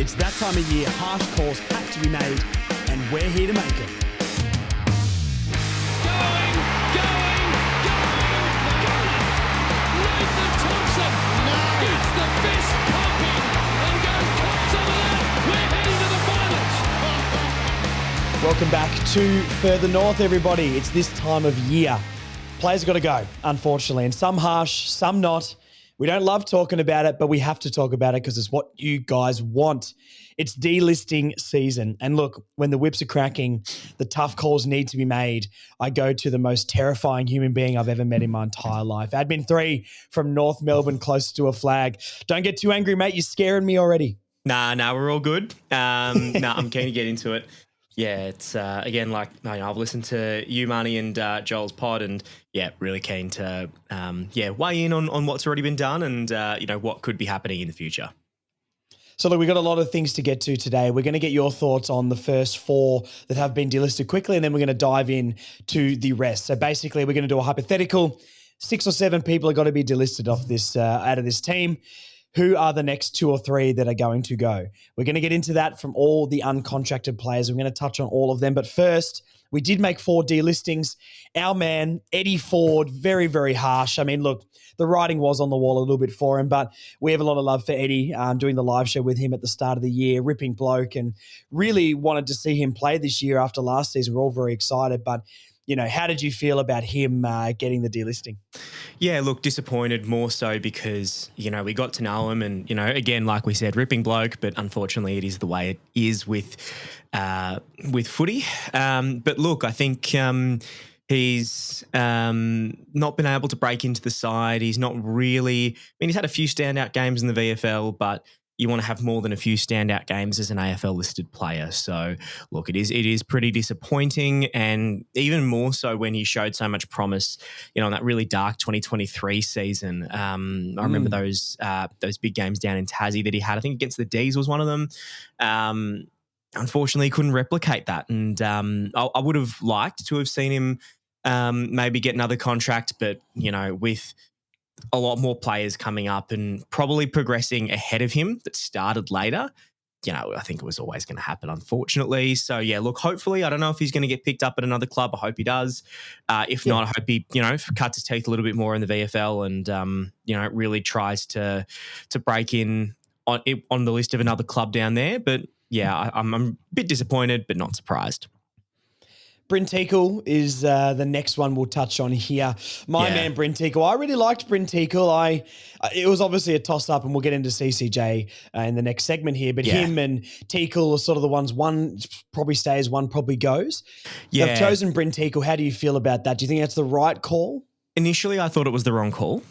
It's that time of year, harsh calls have to be made, and we're here to make it. Going! Nathan Thompson gets the fist pumping and goes Thompson of that. We're heading to the finals. Welcome back to Further North, everybody. It's this time of year. Players have got to go, unfortunately, and some harsh, some not. We don't love talking about it, but we have to talk about it because it's what you guys want. It's delisting season. And look, when the whips are cracking, the tough calls need to be made. I go to the most terrifying human being I've ever met in my entire life. Admin 3 from North Melbourne, close to a flag. Don't get too angry, mate. You're scaring me already. Nah, we're all good. I'm keen to get into it. Yeah, it's again, I've listened to you, Marnie, and Joel's pod, and really keen to weigh in on what's already been done and what could be happening in the future. So look, we've got a lot of things to get to today. We're going to get your thoughts on the first 4 that have been delisted quickly, and then we're going to dive in to the rest. So basically, we're going to do a hypothetical. 6 or 7 people are going to be delisted off this out of this team. Who are the next 2 or 3 that are going to go? We're going to get into that from all the uncontracted players. We're going to touch on all of them. But first, we did make 4 delistings. Our man, Eddie Ford, very, very harsh. I mean, look, the writing was on the wall a little bit for him, but we have a lot of love for Eddie, doing the live show with him at the start of the year, ripping bloke, and really wanted to see him play this year after last season. We're all very excited, but how did you feel about him getting the delisting? Yeah, look, disappointed more so because, we got to know him and, again, like we said, ripping bloke, but unfortunately it is the way it is with footy. But look, I think he's not been able to break into the side. He's not really – he's had a few standout games in the VFL, but – you want to have more than a few standout games as an AFL listed player. So look, it is pretty disappointing, and even more so when he showed so much promise, in that really dark 2023 season. I remember those big games down in Tassie that he had. I think against the D's was one of them. Unfortunately, he couldn't replicate that, and I would have liked to have seen him maybe get another contract, but with a lot more players coming up and probably progressing ahead of him that started later, I think it was always going to happen, unfortunately. So, look, hopefully, I don't know if he's going to get picked up at another club. I hope he does. If not, I hope he, cuts his teeth a little bit more in the VFL and, really tries to break in on the list of another club down there. But, I'm a bit disappointed, but not surprised. Bryn Teakle is the next one we'll touch on here. Man, Bryn Teakle. I really liked Bryn Teakle. It was obviously a toss-up, and we'll get into CCJ in the next segment here, but him and Teakle are sort of the ones, one probably stays, one probably goes. Yeah. They've chosen Bryn Teakle. How do you feel about that? Do you think that's the right call? Initially, I thought it was the wrong call.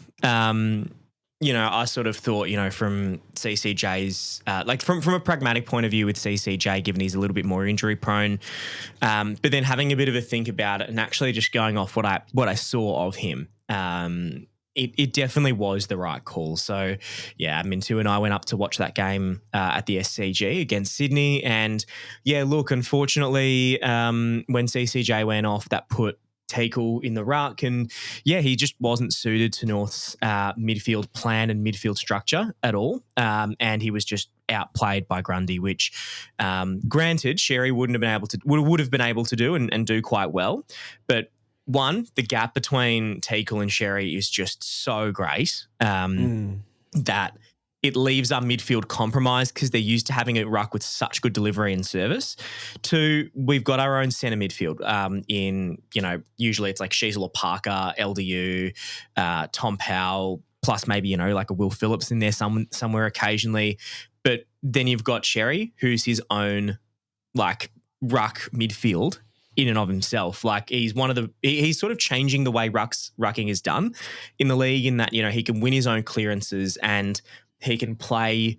I sort of thought, from CCJ's, from a pragmatic point of view with CCJ, given he's a little bit more injury prone, but then having a bit of a think about it and actually just going off what I saw of him, it definitely was the right call. So, Mintu and I went up to watch that game at the SCG against Sydney, and look, unfortunately, when CCJ went off, that put Teakle in the ruck, and he just wasn't suited to North's midfield plan and midfield structure at all, and he was just outplayed by Grundy, which granted Sherry would have been able to do and do quite well, but the gap between Teakle and Sherry is just so great that it leaves our midfield compromised because they're used to having a ruck with such good delivery and service. 2, we've got our own centre midfield usually it's like Sheasel or Parker, LDU, Tom Powell, plus maybe, like a Will Phillips in there somewhere occasionally. But then you've got Sherry, who's his own ruck midfield in and of himself. Like he's he's sort of changing the way rucking is done in the league in that, he can win his own clearances and he can play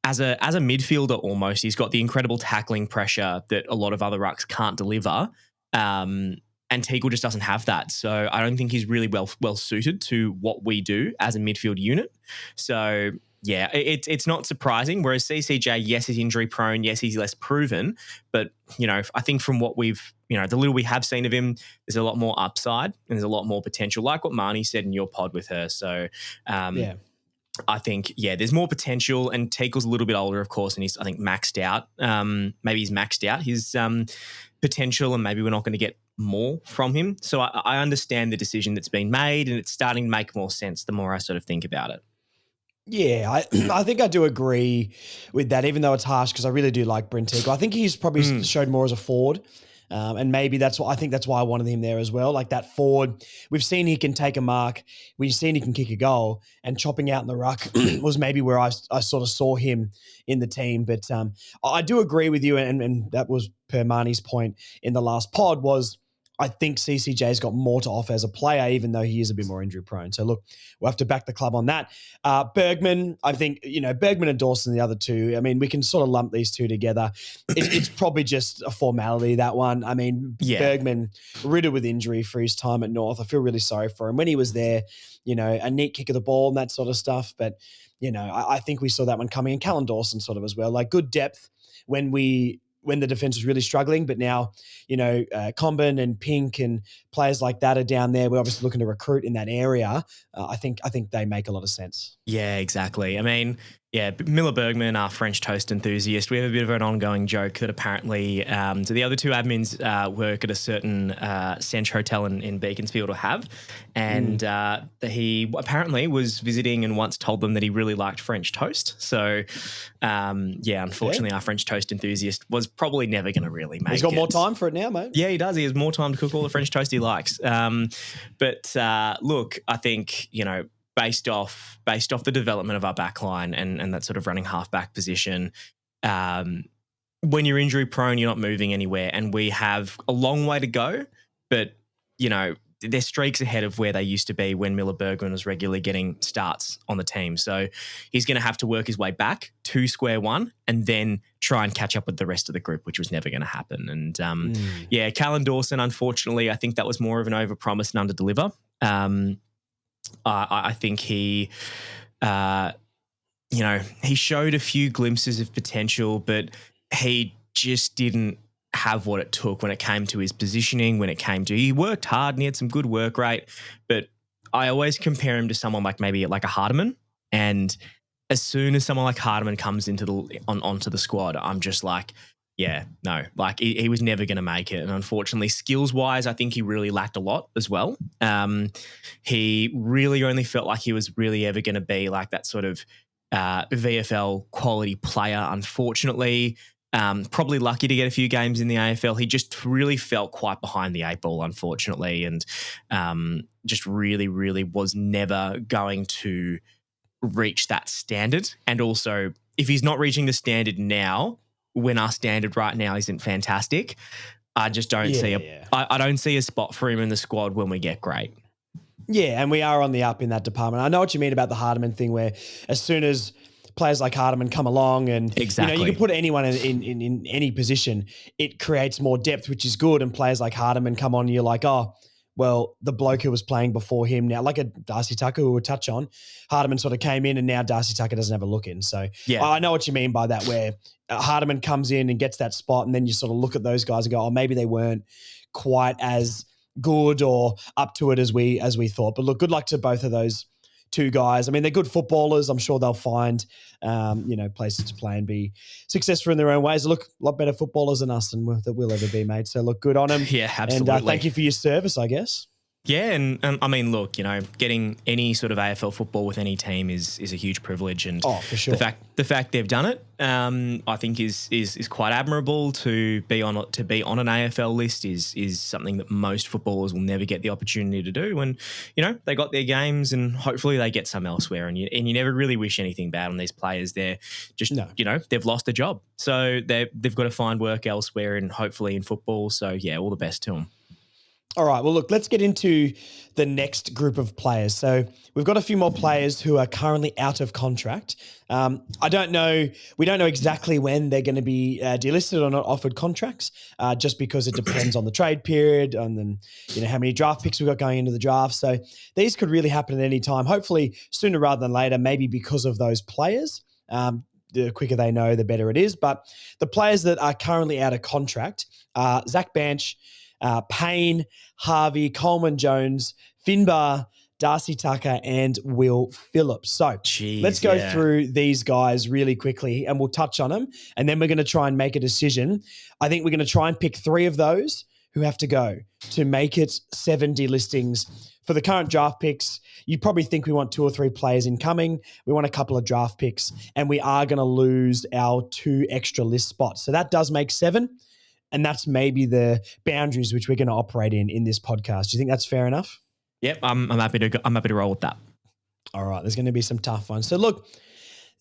as a midfielder almost. He's got the incredible tackling pressure that a lot of other rucks can't deliver. And Teakle just doesn't have that. So I don't think he's really well suited to what we do as a midfield unit. So it's not surprising. Whereas CCJ, yes, he's injury prone. Yes, he's less proven. But, I think from what we've, the little we have seen of him, there's a lot more upside and there's a lot more potential, like what Marnie said in your pod with her. So, I think, there's more potential, and Teagle's a little bit older, of course, and he's, I think, maxed out. Maybe he's maxed out his potential, and maybe we're not going to get more from him. So I understand the decision that's been made, and it's starting to make more sense the more I sort of think about it. Yeah, I think I do agree with that, even though it's harsh because I really do like Brent Teagle. I think he's probably showed more as a forward. And maybe that's why I wanted him there as well. Like that forward, we've seen he can take a mark. We've seen he can kick a goal, and chopping out in the ruck was maybe where I sort of saw him in the team. But I do agree with you. And that was per Marnie's point in the last pod was, I think CCJ's got more to offer as a player, even though he is a bit more injury prone. So look, we'll have to back the club on that. Bergman, I think, Bergman and Dawson, the other two, I mean, we can sort of lump these two together. It's probably just a formality, that one. I mean, Bergman riddled with injury for his time at North. I feel really sorry for him. When he was there, a neat kick of the ball and that sort of stuff. But, I think we saw that one coming. And Callan Dawson sort of as well. Like good depth when the defense was really struggling, but now, Comben and Pink and players like that are down there. We're obviously looking to recruit in that area. I think they make a lot of sense. Yeah, exactly. I mean, Miller Bergman, our French toast enthusiast, we have a bit of an ongoing joke that apparently so the other two admins work at a certain Centre Hotel in Beaconsfield, or have, and he apparently was visiting and once told them that he really liked French toast. So, unfortunately, our French toast enthusiast was probably never going to really make it. He's got more time for it now, mate. Yeah, he does. He has more time to cook all the French toast he likes. But look, I think, based off the development of our back line and that sort of running halfback position, when you're injury prone, you're not moving anywhere, and we have a long way to go. But they're streaks ahead of where they used to be when Miller Bergman was regularly getting starts on the team. So he's going to have to work his way back to square one and then try and catch up with the rest of the group, which was never going to happen. And Callan Dawson, unfortunately, I think that was more of an overpromise and underdeliver. I think he showed a few glimpses of potential, but he just didn't have what it took when it came to his positioning, he worked hard and he had some good work rate, but I always compare him to someone like maybe like a Hardiman. And as soon as someone like Hardiman comes onto the squad, I'm just like, he was never going to make it. And unfortunately, skills-wise, I think he really lacked a lot as well. He really only felt like he was really ever going to be like that sort of VFL quality player, unfortunately. Probably lucky to get a few games in the AFL. He just really felt quite behind the eight ball, unfortunately, and just really, really was never going to reach that standard. And also, if he's not reaching the standard now, when our standard right now isn't fantastic, I just don't I don't see a spot for him in the squad when we get great. Yeah, and we are on the up in that department. I know what you mean about the Hardiman thing, where as soon as players like Hardiman come along and you can put anyone in any position, it creates more depth, which is good. And players like Hardiman come on and you're like, oh, well, the bloke who was playing before him now, like a Darcy Tucker who we'll touch on, Hardiman sort of came in and now Darcy Tucker doesn't have a look in. So I know what you mean by that, where Hardiman comes in and gets that spot, and then you sort of look at those guys and go, oh, maybe they weren't quite as good or up to it as we thought. But look, good luck to both of those two guys. I mean, they're good footballers. I'm sure they'll find, places to play and be successful in their own ways. They look a lot better footballers than us and that we'll ever be, mate. So look, good on them. Yeah, absolutely. And thank you for your service, I guess. Yeah, and I mean, look, getting any sort of AFL football with any team is a huge privilege, and for sure, the fact they've done it, I think is quite admirable. To be on an AFL list is something that most footballers will never get the opportunity to do. And they got their games, and hopefully they get some elsewhere. And you never really wish anything bad on these players. They're just they've lost a job, so they've got to find work elsewhere, and hopefully in football. So yeah, all the best to them. All right, well, look, let's get into the next group of players. So we've got a few more players who are currently out of contract. We don't know exactly when they're going to be delisted or not offered contracts, just because it depends on the trade period and then how many draft picks we've got going into the draft. So these could really happen at any time, hopefully sooner rather than later, maybe because of those players. The quicker they know, the better it is. But the players that are currently out of contract are Zach Banch, Payne, Harvey, Coleman Jones, Finbar, Darcy Tucker, and Will Phillips. So let's go through these guys really quickly and we'll touch on them. And then we're going to try and make a decision. I think we're going to try and pick 3 of those who have to go to make it 7 delistings. For the current draft picks, you probably think we want 2 or 3 players incoming. We want a couple of draft picks, and we are going to lose our 2 extra list spots. So that does make 7, and that's maybe the boundaries which we're going to operate in this podcast. Do you think that's fair enough? Yep, I'm happy to roll with that. All right, there's going to be some tough ones. So look,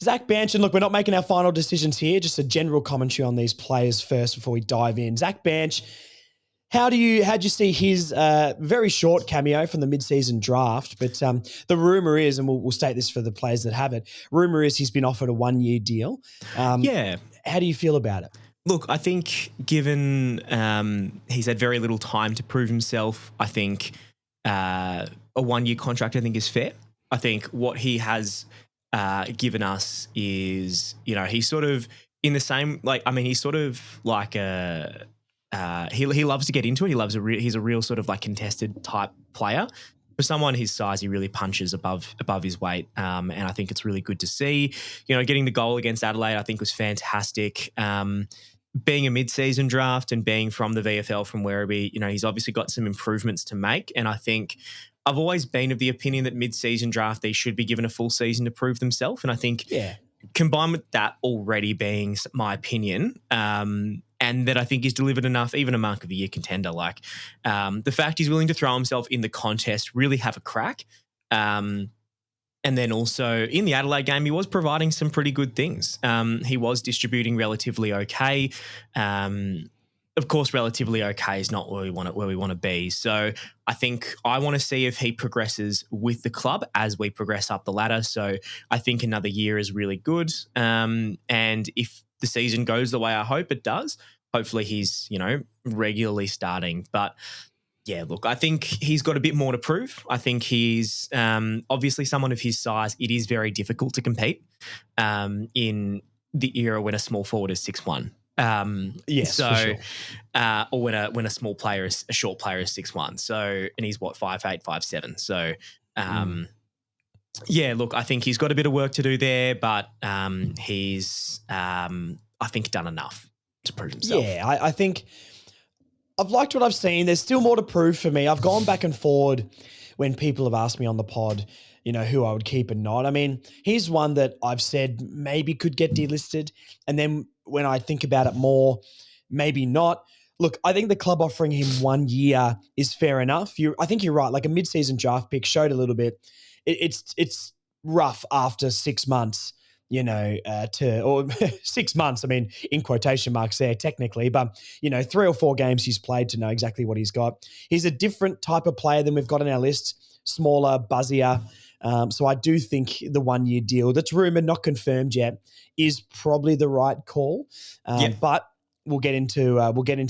Zach Banchin, look, we're not making our final decisions here, just a general commentary on these players first before we dive in. Zach Banch, how'd you see his very short cameo from the mid-season draft? But the rumor is, and we'll state this for the players that have it, rumor is he's been offered a 1-year deal. How do you feel about it? Look, I think given he's had very little time to prove himself, I think a 1-year contract I think is fair. I think what he has given us is, he's sort of in the same, he's sort of like a he loves to get into it. He's a real sort of like contested type player. For someone his size, he really punches above his weight, and I think it's really good to see. Getting the goal against Adelaide, I think was fantastic. Being a mid-season draft and being from the VFL from Werribee, he's obviously got some improvements to make, and I think I've always been of the opinion that mid-season draftees should be given a full season to prove themselves, and I think combined with that already being my opinion, and that I think he's delivered enough, even a Mark of the Year contender. The fact he's willing to throw himself in the contest, really have a crack. And then also in the Adelaide game, he was providing some pretty good things. He was distributing relatively okay. Of course, relatively okay is not where we want to be. So I think I want to see if he progresses with the club as we progress up the ladder. So I think another year is really good. And if the season goes the way I hope it does, hopefully he's, regularly starting. But yeah, look, I think he's got a bit more to prove. I think he's obviously someone of his size. It is very difficult to compete in the era when a small forward is 6'1". Yes, for sure. Or when a small player is a short player is 6'1". So, and he's 5'8", 5'7". So, yeah, look, I think he's got a bit of work to do there, but he's I think done enough to prove himself. Yeah, I think I've liked what I've seen. There's still more to prove for me. I've gone back and forward when people have asked me on the pod, who I would keep and not. I mean, he's one that I've said maybe could get delisted. And then when I think about it more, maybe not. Look, I think the club offering him 1 year is fair enough. I think you're right. Like a mid-season draft pick showed a little bit. It's rough after 6 months, or 6 months, I mean, in quotation marks there technically, but, 3 or 4 games he's played to know exactly what he's got. He's a different type of player than we've got on our list, smaller, buzzier. So I do think the 1 year deal that's rumored, not confirmed yet, is probably the right call. But we'll get into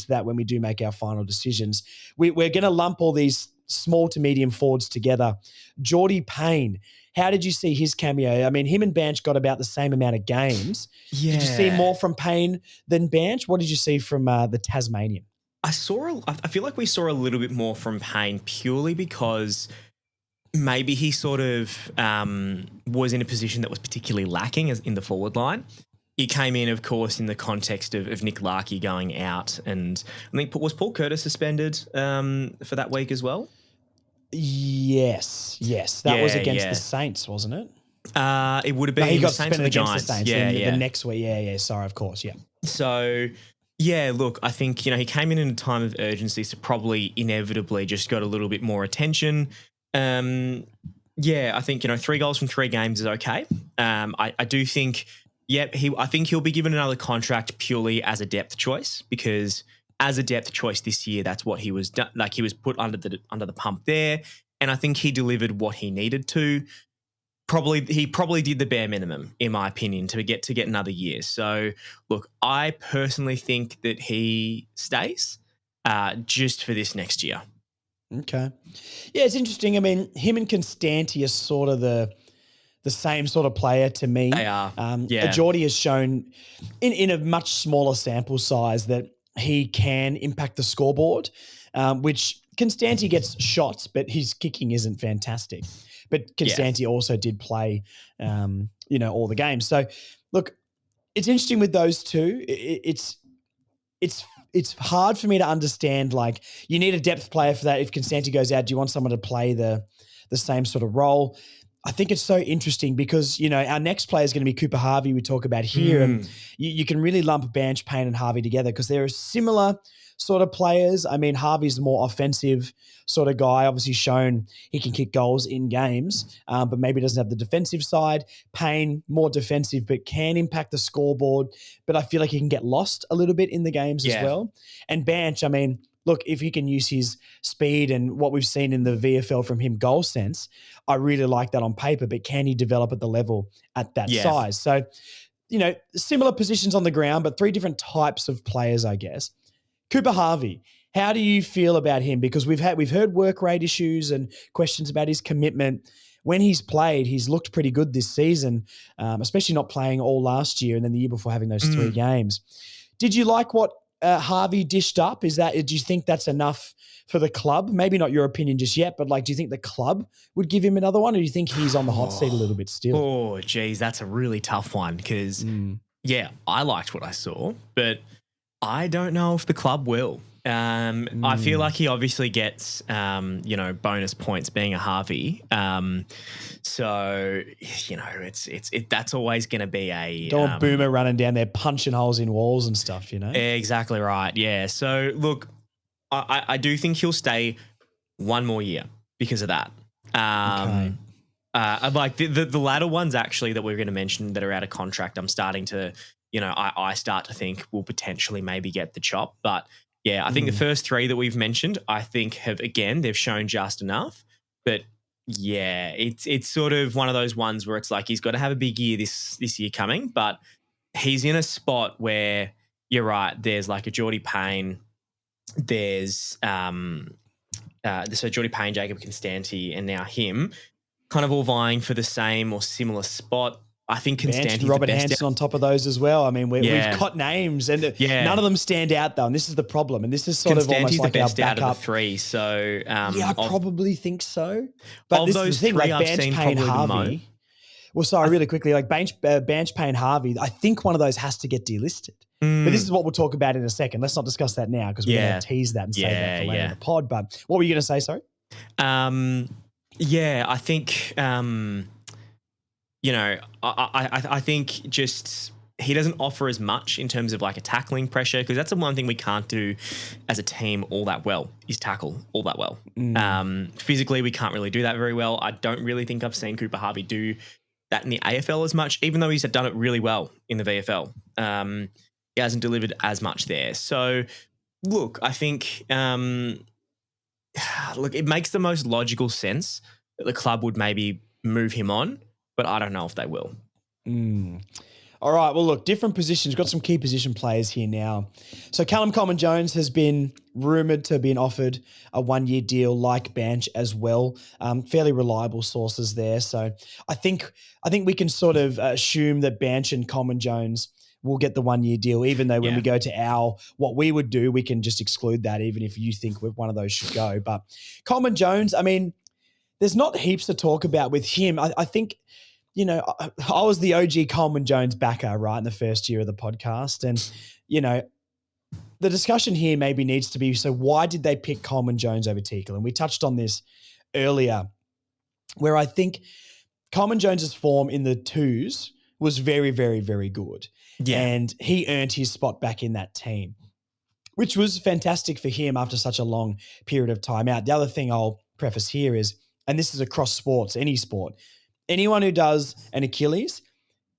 that when we do make our final decisions. We're going to lump all these small to medium forwards together. Geordie Payne, how did you see his cameo? I mean, him and Banch got about the same amount of games. Yeah. Did you see more from Payne than Banch? What did you see from the Tasmanian? I feel like we saw a little bit more from Payne purely because maybe he sort of was in a position that was particularly lacking in the forward line. He came in, of course, in the context of Nick Larkey going out, and I think was Paul Curtis suspended for that week as well? Yes. That was against the Saints, wasn't it? It would have been. No, he got Saints suspended against the Saints. The next week. Yeah. Sorry, of course. Yeah. So, yeah, look, I think he came in a time of urgency, so probably inevitably just got a little bit more attention. I think 3 goals from 3 games is okay. I do think. Yep, I think he'll be given another contract purely as a depth choice, because as a depth choice this year, that's what he was done. Like, he was put under the pump there, and I think he delivered what he needed to. He probably did the bare minimum, in my opinion, to get another year. So, look, I personally think that he stays just for this next year. Okay, yeah, it's interesting. I mean, him and Constanti are sort of the same sort of player to me. They are. Geordie has shown in a much smaller sample size that he can impact the scoreboard, which Constanti gets shots, but his kicking isn't fantastic. But Constanti also did play, all the games. So, look, it's interesting with those two. It's hard for me to understand. Like, you need a depth player for that. If Constanti goes out, do you want someone to play the same sort of role? I think it's so interesting because, our next player is going to be Cooper Harvey, we talk about here. And you can really lump Banch, Payne and Harvey together because they're similar sort of players. I mean, Harvey's the more offensive sort of guy, obviously shown he can kick goals in games, but maybe doesn't have the defensive side. Payne, more defensive, but can impact the scoreboard. But I feel like he can get lost a little bit in the games as well. And Banch, I mean, look, if he can use his speed and what we've seen in the VFL from him goal sense, I really like that on paper, but can he develop at the level at that size? So, similar positions on the ground, but 3 different types of players, I guess. Cooper Harvey, how do you feel about him? Because we've heard work rate issues and questions about his commitment. When he's played, he's looked pretty good this season, especially not playing all last year and then the year before having those 3 games. Did you like what Harvey dished up? Do you think that's enough for the club? Maybe not your opinion just yet, but do you think the club would give him another one, or do you think he's on the hot seat a little bit still? Oh, geez, that's a really tough one because, I liked what I saw, but I don't know if the club will. I feel like he obviously gets, bonus points being a Harvey. So, that's always going to be a... Don't want Boomer running down there punching holes in walls and stuff, Exactly right, yeah. So, look, I do think he'll stay one more year because of that. Okay. Like the latter ones actually that we're going to mention that are out of contract, I'm starting to, I start to think will potentially maybe get the chop. But yeah, I think the first 3 that we've mentioned, I think they've shown just enough. But yeah, it's sort of one of those ones where it's like he's got to have a big year this year coming, but he's in a spot where you're right. There's like a Geordie Payne, there's so Geordie Payne, Jacob Constanti, and now him, kind of all vying for the same or similar spot. I think Constanti's Robert the best Hansen on top of those as well. I mean, we've got names, and none of them stand out though. And this is the problem. And this is sort of almost like our backup. Out of the 3. So I probably think so. But of this those is the thing, 3 like I've Banch, seen Payne, probably the Harvey. most. Well, sorry, really quickly, like Banch, Payne, Harvey. I think one of those has to get delisted. But this is what we'll talk about in a second. Let's not discuss that now because we're going to tease that and save that for later in the pod. But what were you going to say? Sorry. I think. I think just he doesn't offer as much in terms of like a tackling pressure, because that's the one thing we can't do as a team all that well is tackle all that well. Physically, we can't really do that very well. I don't really think I've seen Cooper Harvey do that in the AFL as much, even though he's done it really well in the VFL. He hasn't delivered as much there. So, look, I think it makes the most logical sense that the club would maybe move him on, but I don't know if they will. All right. Well, look, different positions. We've got some key position players here now. So Callum Coleman-Jones has been rumoured to have been offered a 1-year deal like Banch as well. Fairly reliable sources there. So I think we can sort of assume that Banch and Coleman-Jones will get the 1-year deal, even though when we go to what we would do, we can just exclude that, even if you think one of those should go. But Coleman-Jones, I mean, there's not heaps to talk about with him. I think, I was the OG Coleman-Jones backer, right, in the first year of the podcast. And, the discussion here maybe needs to be, so why did they pick Coleman-Jones over Tickle? And we touched on this earlier, where I think Coleman-Jones's form in the 2s was very, very, very good. Yeah. And he earned his spot back in that team, which was fantastic for him after such a long period of time out. The other thing I'll preface here is, and this is across sports, any sport, anyone who does an Achilles,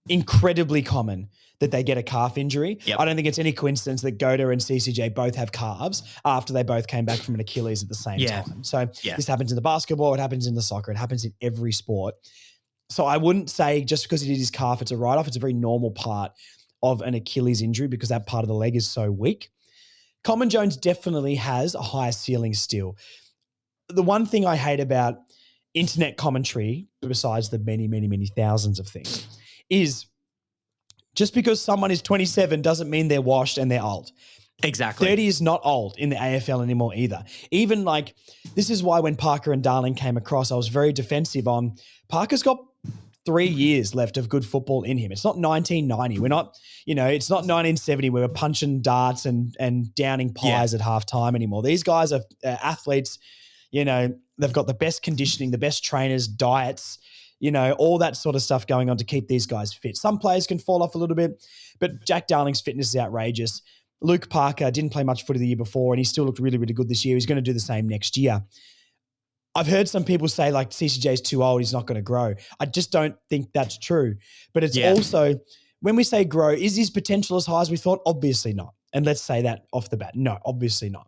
incredibly common that they get a calf injury. Yep. I don't think it's any coincidence that Goda and CCJ both have calves after they both came back from an Achilles at the same time. So this happens in the basketball, it happens in the soccer, it happens in every sport. So I wouldn't say just because he did his calf, it's a write-off. It's a very normal part of an Achilles injury because that part of the leg is so weak. Coleman-Jones definitely has a higher ceiling still. The one thing I hate about internet commentary, besides the many, many, many thousands of things, is just because someone is 27 doesn't mean they're washed and they're old. Exactly. 30 is not old in the AFL anymore either. Even like, this is why when Parker and Darling came across, I was very defensive on Parker's got 3 years left of good football in him. It's not 1990. We're not, it's not 1970 where we're punching darts and downing pies at halftime anymore. These guys are athletes, they've got the best conditioning, the best trainers, diets, all that sort of stuff going on to keep these guys fit. Some players can fall off a little bit, but Jack Darling's fitness is outrageous. Luke Parker didn't play much footy the year before, and he still looked really, really good this year. He's going to do the same next year. I've heard some people say like CCJ is too old, he's not going to grow. I just don't think that's true. But it's also, when we say grow, is his potential as high as we thought? Obviously not. And let's say that off the bat. No, obviously not.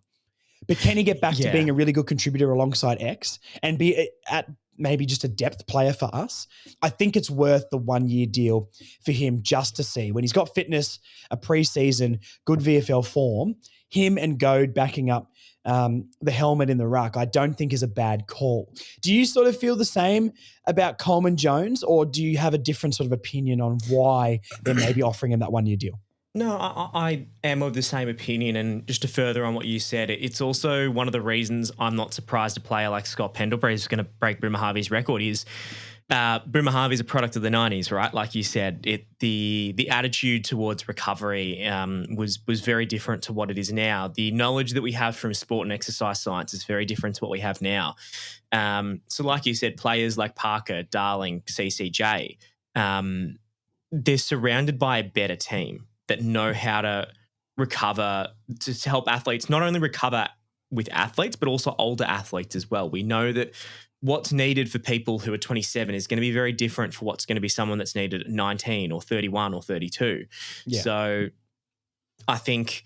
But can he get back to being a really good contributor alongside X and be at maybe just a depth player for us? I think it's worth the 1 year deal for him just to see when he's got fitness, a preseason, good VFL form, him and Goad backing up the helmet in the ruck, I don't think is a bad call. Do you sort of feel the same about Coleman Jones, or do you have a different sort of opinion on why they're maybe offering him that 1 year deal? No, I am of the same opinion. And just to further on what you said, it's also one of the reasons I'm not surprised a player like Scott Pendlebury is going to break Boomer Harvey's record is Boomer Harvey's a product of the 90s, right? Like you said, the attitude towards recovery was very different to what it is now. The knowledge that we have from sport and exercise science is very different to what we have now. So like you said, players like Parker, Darling, CCJ, they're surrounded by a better team that know how to recover, to help athletes not only recover with athletes, but also older athletes as well. We know that what's needed for people who are 27 is going to be very different for what's going to be someone that's needed at 19 or 31 or 32. Yeah. So I think,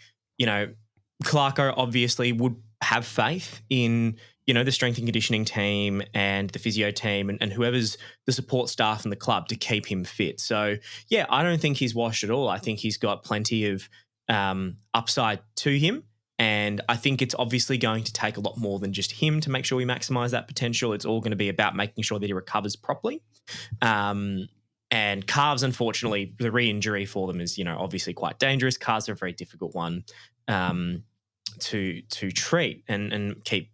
Clarko obviously would have faith in, the strength and conditioning team and the physio team and whoever's the support staff in the club to keep him fit. So, yeah, I don't think he's washed at all. I think he's got plenty of upside to him. And I think it's obviously going to take a lot more than just him to make sure we maximize that potential. It's all going to be about making sure that he recovers properly. And calves, unfortunately, the re-injury for them is, obviously quite dangerous. Calves are a very difficult one to treat and keep,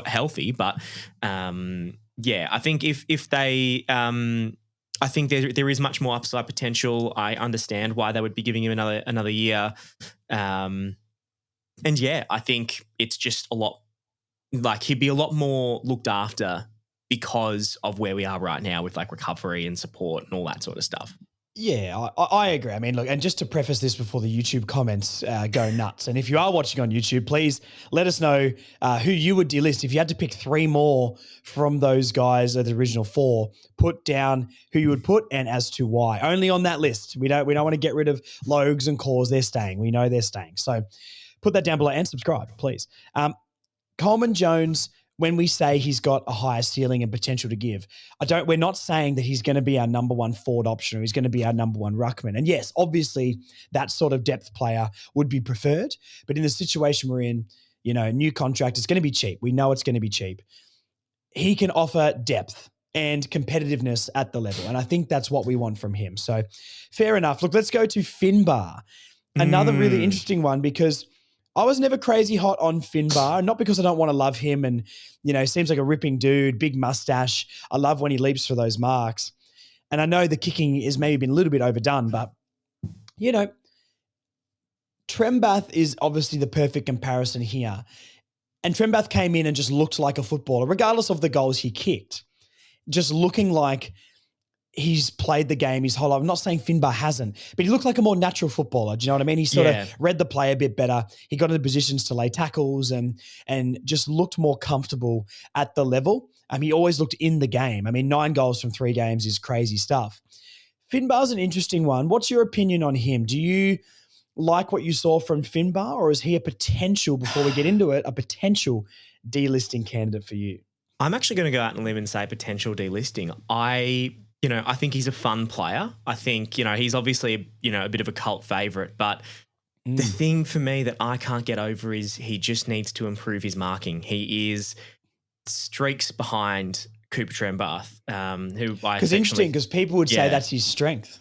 healthy. But I think if they, I think there is much more upside potential. I understand why they would be giving him another year. And yeah, I think it's just a lot, like he'd be a lot more looked after because of where we are right now with like recovery and support and all that sort of stuff. Yeah, I agree. I mean, look, and just to preface this before the YouTube comments go nuts, and if you are watching on YouTube, please let us know who you would delist. If you had to pick 3 more from those guys, the original 4, put down who you would put and as to why. Only on that list. We don't want to get rid of Logs and Cores. They're staying. We know they're staying. So put that down below and subscribe, please. Coleman Jones, when we say he's got a higher ceiling and potential to give, we're not saying that he's going to be our number 1 forward option or he's going to be our number 1 ruckman. And yes, obviously that sort of depth player would be preferred, but in the situation we're in, new contract, it's going to be cheap. We know it's going to be cheap. He can offer depth and competitiveness at the level. And I think that's what we want from him. So fair enough. Look, let's go to Finbar. Another really interesting one, because I was never crazy hot on Finbar, not because I don't want to love him and, seems like a ripping dude, big mustache. I love when he leaps for those marks. And I know the kicking is maybe been a little bit overdone, but, Trembath is obviously the perfect comparison here. And Trembath came in and just looked like a footballer, regardless of the goals he kicked, just looking like he's played the game his whole life. I'm not saying Finbar hasn't, but he looked like a more natural footballer. Do you know what I mean? He sort of read the play a bit better. He got into positions to lay tackles and just looked more comfortable at the level. He always looked in the game. 9 goals from 3 games is crazy stuff. Finbar's an interesting one. What's your opinion on him? Do you like what you saw from Finbar, or is he a potential, before we get into it, a potential delisting candidate for you? I'm actually going to go out on a limb and say potential delisting. I think he's a fun player. I think, he's obviously, a bit of a cult favourite, but the thing for me that I can't get over is he just needs to improve his marking. He is streaks behind Cooper Trembath, who I... Because interesting, because people would say that's his strength.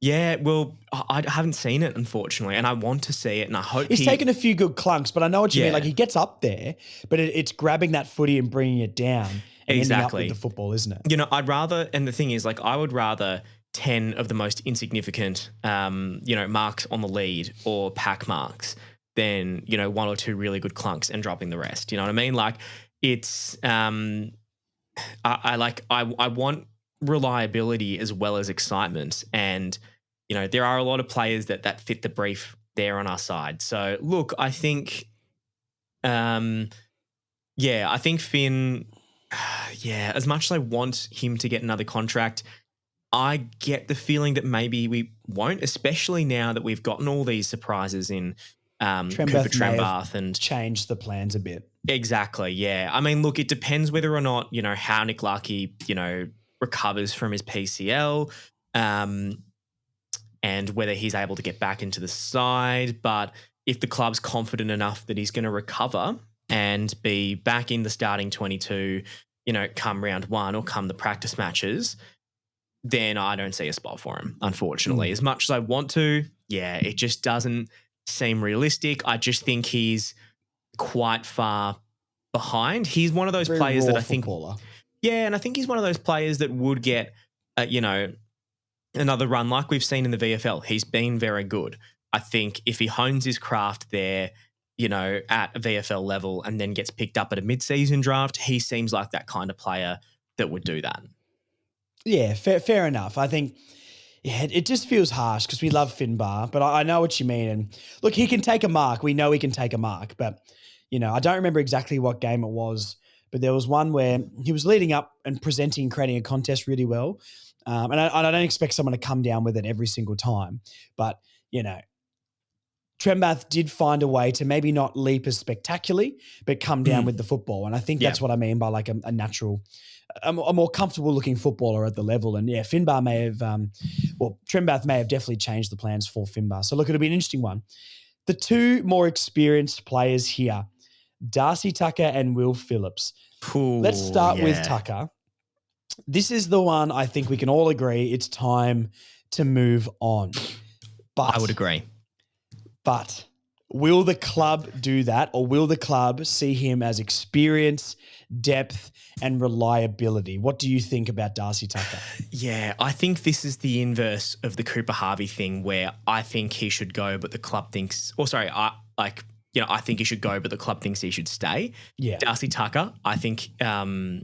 Yeah, well, I haven't seen it, unfortunately, and I want to see it, and I hope He's taken a few good clunks, but I know what you mean. Yeah. Like he gets up there, but it's grabbing that footy and bringing it down and ending up with Exactly. the football, isn't it? You know, I'd rather, and the thing is, like, I would rather 10 of the most insignificant, marks on the lead or pack marks than, one or two really good clunks and dropping the rest. You know what I mean? Like, it's, I want reliability as well as excitement. And, there are a lot of players that fit the brief there on our side. So, look, I think, I think Finn, as much as I want him to get another contract, I get the feeling that maybe we won't, especially now that we've gotten all these surprises in Cooper Trembath and changed the plans a bit. Exactly, yeah. I mean, look, it depends whether or not, how Nick Larkey, recovers from his PCL and whether he's able to get back into the side. But if the club's confident enough that he's going to recover and be back in the starting 22, come round one or come the practice matches, then I don't see a spot for him, unfortunately. As much as I want to, it just doesn't seem realistic. I just think he's quite far behind. He's one of those players that I think, and I think he's one of those players that would get, another run like we've seen in the VFL. He's been very good. I think if he hones his craft there, at a VFL level and then gets picked up at a mid-season draft, he seems like that kind of player that would do that. Yeah, fair enough. I think, it just feels harsh because we love Finbar, but I know what you mean. And look, he can take a mark. We know he can take a mark, but, I don't remember exactly what game it was, but there was one where he was leading up and creating a contest really well. And I don't expect someone to come down with it every single time, but, Trembath did find a way to maybe not leap as spectacularly, but come down with the football. And I think that's what I mean by like a natural, a more comfortable looking footballer at the level. And Finbar may have, Trembath may have definitely changed the plans for Finbar. So look, it'll be an interesting one. The two more experienced players here, Darcy Tucker and Will Phillips. Let's start with Tucker. This is the one I think we can all agree it's time to move on. But I would agree. But will the club do that, or will the club see him as experience, depth, and reliability? What do you think about Darcy Tucker? Yeah, I think this is the inverse of the Cooper Harvey thing where I think he should go, but the club thinks, I think he should go, but the club thinks he should stay. Yeah. Darcy Tucker, I think I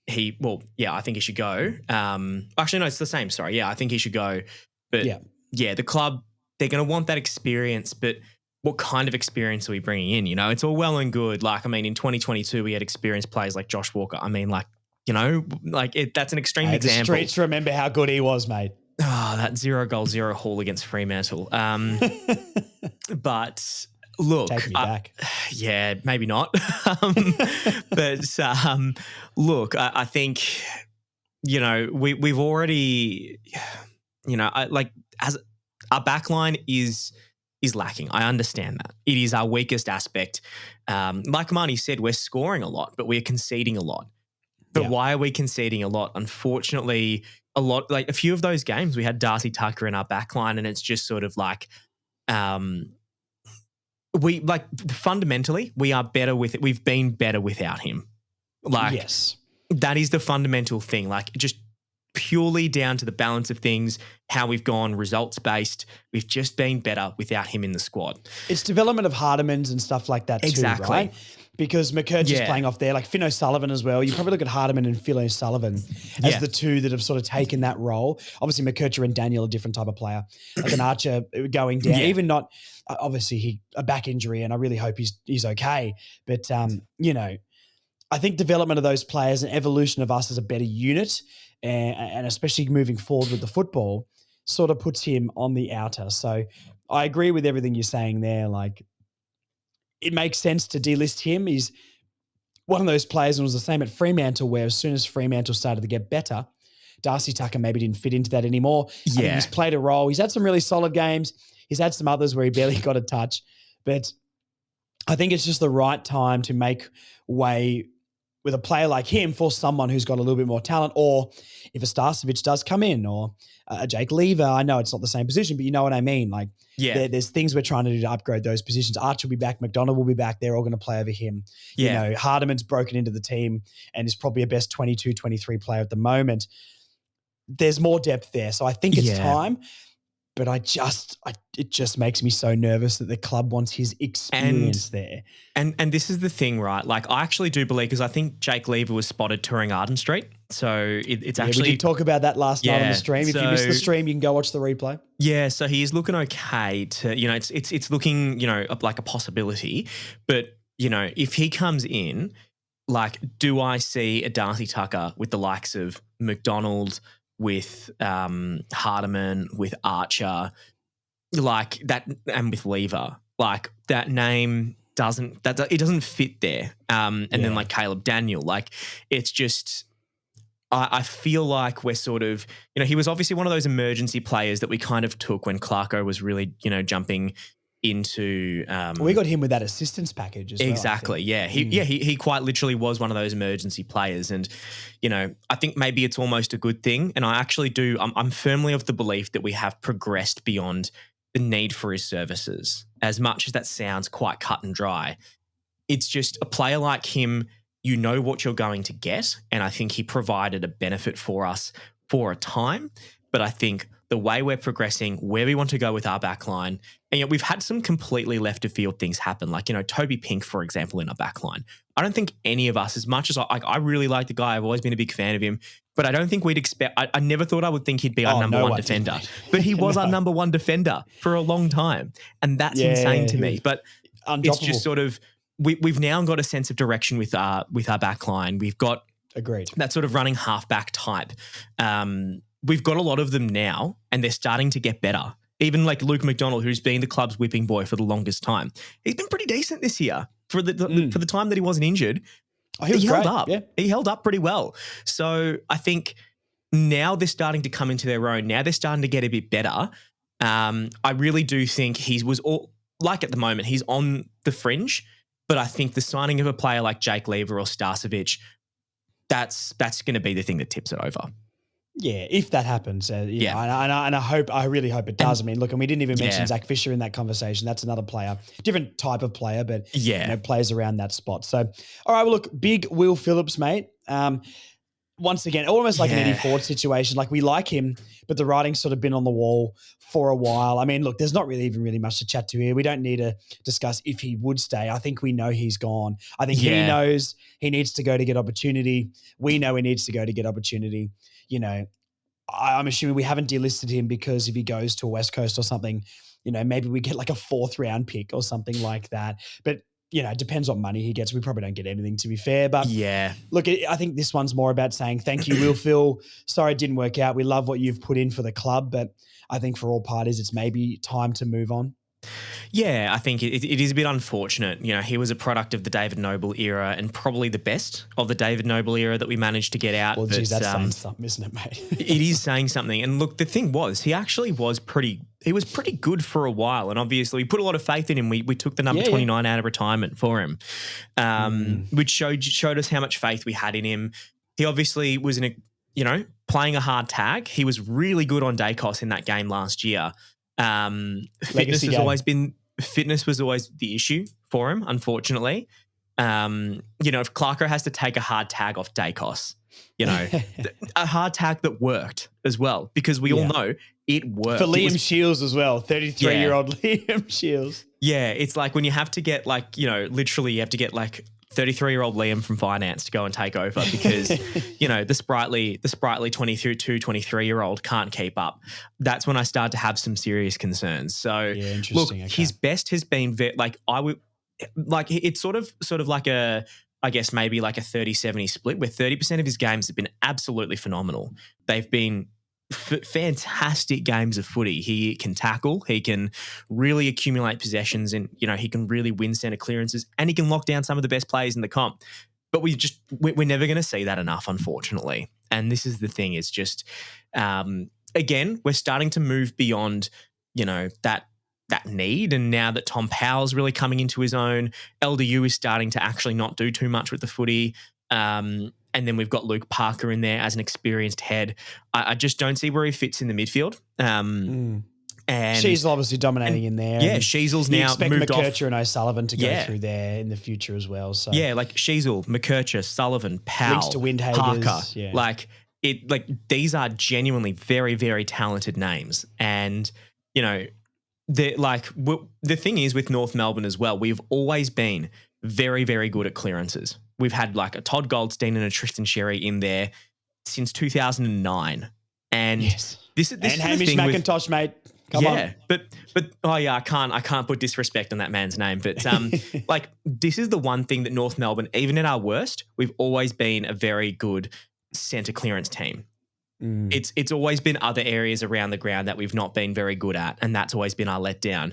think he should go. Actually, no, it's the same. Sorry. Yeah, I think he should go. But the club, they're going to want that experience, but what kind of experience are we bringing in? It's all well and good. Like, I mean, in 2022, we had experienced players like Josh Walker. I mean, that's an extreme example. The streets remember how good he was, mate. Oh, that 0 goal, 0 haul against Fremantle. But look, take me back. Yeah, maybe not. But look, I think, we've already, as our backline is lacking. I understand that. It is our weakest aspect. Like Marnie said, we're scoring a lot, but we're conceding a lot. But why are we conceding a lot? Unfortunately, a few of those games, we had Darcy Tucker in our backline, and it's just sort of like, fundamentally, we are better with it. We've been better without him. Yes. That is the fundamental thing. Like, just purely down to the balance of things, how we've gone results-based. We've just been better without him in the squad. It's development of Hardemans and stuff like that too, right? Because McCurch playing off there, like Finn O'Sullivan as well. You probably look at Hardeman and Phil O'Sullivan as the two that have sort of taken that role. Obviously, McCurcher and Daniel, a different type of player. Like an Archer going down, even not, obviously a back injury, and I really hope he's okay. But, I think development of those players and evolution of us as a better unit, and especially moving forward with the football, sort of puts him on the outer. So I agree with everything you're saying there. Like, it makes sense to delist him. He's one of those players, and it was the same at Fremantle, where as soon as Fremantle started to get better, Darcy Tucker maybe didn't fit into that anymore. I think he's played a role. He's had some really solid games. He's had some others where he barely got a touch. But I think it's just the right time to make way with a player like him for someone who's got a little bit more talent, or if a Starcevic does come in, or a Jake Lever. I know it's not the same position, but you know what I mean? Like, Yeah. there's things we're trying to do to upgrade those positions. Archer will be back. McDonald will be back. They're all going to play over him. You Yeah. know, Hardiman's broken into the team and is probably a best 22, 23 player at the moment. There's more depth there. So I think it's time. But it just makes me so nervous that the club wants his experience there. And this is the thing, right? Like, I actually do believe, because I think Jake Lever was spotted touring Arden Street. So it's actually... we did talk about that last night on the stream. If you missed the stream, you can go watch the replay. Yeah, so he is looking okay to, you know, it's looking, you know, like a possibility. But, you know, if he comes in, like, do I see a Darcy Tucker with the likes of McDonald, with Hardiman, with Archer, like that, and with Lever? Like, that name it doesn't fit there. And then like Caleb Daniel, like, it's just... I feel like we're sort of, you know, he was obviously one of those emergency players that we kind of took when Clarko was really, you know, jumping into. We got him with that assistance package as well. Exactly. Yeah. He quite literally was one of those emergency players. And, you know, I think maybe it's almost a good thing. And I actually do, I'm firmly of the belief that we have progressed beyond the need for his services. As much as that sounds quite cut and dry, it's just a player like him, you know what you're going to get. And I think he provided a benefit for us for a time. But I think the way we're progressing, where we want to go with our back line, and you know, we've had some completely left of field things happen. Like, you know, Toby Pink, for example, in our back line. I don't think any of us, as much as I really like the guy, I've always been a big fan of him, but I don't think we'd expect, I never thought I would think he'd be our number one defender. But he was our number one defender for a long time. And that's insane to me. But it's just sort of, we've now got a sense of direction with our back line. We've got that sort of running halfback type. We've got a lot of them now, and they're starting to get better. Even like Luke McDonald, who's been the club's whipping boy for the longest time, he's been pretty decent this year for the time that he wasn't injured. Oh, he held up. Yeah. He held up pretty well. So I think now they're starting to come into their own. Now they're starting to get a bit better. I really do think like at the moment, he's on the fringe. But I think the signing of a player like Jake Lever or Starcevic, that's going to be the thing that tips it over. Yeah, if that happens. And I really hope it does. I mean, look, and we didn't even mention Zach Fisher in that conversation. That's another player, different type of player, but you know, plays around that spot. So, all right, well, look, big Will Phillips, mate. Once again, almost like an Eddie Ford situation. Like, we like him, but the writing's sort of been on the wall for a while. I mean, look, there's not really much to chat to here. We don't need to discuss if he would stay. I think we know he's gone. I think he knows he needs to go to get opportunity. We know he needs to go to get opportunity. You know, I'm assuming we haven't delisted him because if he goes to a West Coast or something, you know, maybe we get like a 4th round pick or something like that. But you know, it depends what money he gets. We probably don't get anything, to be fair. But look, I think this one's more about saying thank you, Will Phil. Sorry it didn't work out. We love what you've put in for the club, but I think for all parties, it's maybe time to move on. Yeah, I think it is a bit unfortunate. You know, he was a product of the David Noble era and probably the best of the David Noble era that we managed to get out. Well, geez, that's saying something, isn't it, mate? It is saying something. And look, the thing was, he actually was pretty good for a while. And obviously we put a lot of faith in him. We took the number 29 out of retirement for him, which showed us how much faith we had in him. He obviously was playing a hard tag. He was really good on Dacos in that game last year. Fitness was always the issue for him, unfortunately. You know, if Clarko has to take a hard tag off Dacos, you know, a hard tag that worked as well, because we all know it worked. For Liam Shields as well, 33-year-old Liam Shields. Yeah, it's like when you have to get like, you know, literally you have to get like 33-year-old Liam from finance to go and take over because, you know, the sprightly 22, 23-year-old can't keep up. That's when I start to have some serious concerns. So, look, his best has been it's sort of like a, I guess maybe like a 30-70 split where 30% of his games have been absolutely phenomenal. They've been fantastic games of footy. He can tackle, he can really accumulate possessions, and you know, he can really win centre clearances, and he can lock down some of the best players in the comp. But we're never going to see that enough, unfortunately. And this is the thing, it's just again, we're starting to move beyond, you know, that need. And now that Tom Powell's really coming into his own, LDU is starting to actually not do too much with the footy. And then we've got Luke Parker in there as an experienced head. I just don't see where he fits in the midfield. And she's obviously dominating in there. Yeah, and Sheasel's you now expect moved off. McKercher and O'Sullivan to go Yeah. through there in the future as well. So Yeah, like Sheasel, McKercher, Sullivan, Powell, links to Windhager's, Parker. yeah. Like these are genuinely very, very talented names. And, you know, the thing is with North Melbourne as well, we've always been very, very good at clearances. We've had like a Todd Goldstein and a Tristan Sherry in there since 2009. And yes. this and is the Hamish thing McIntosh, mate. Come on. but oh yeah, I can't put disrespect on that man's name. But like this is the one thing that North Melbourne, even at our worst, we've always been a very good centre clearance team. It's always been other areas around the ground that we've not been very good at, and that's always been our letdown.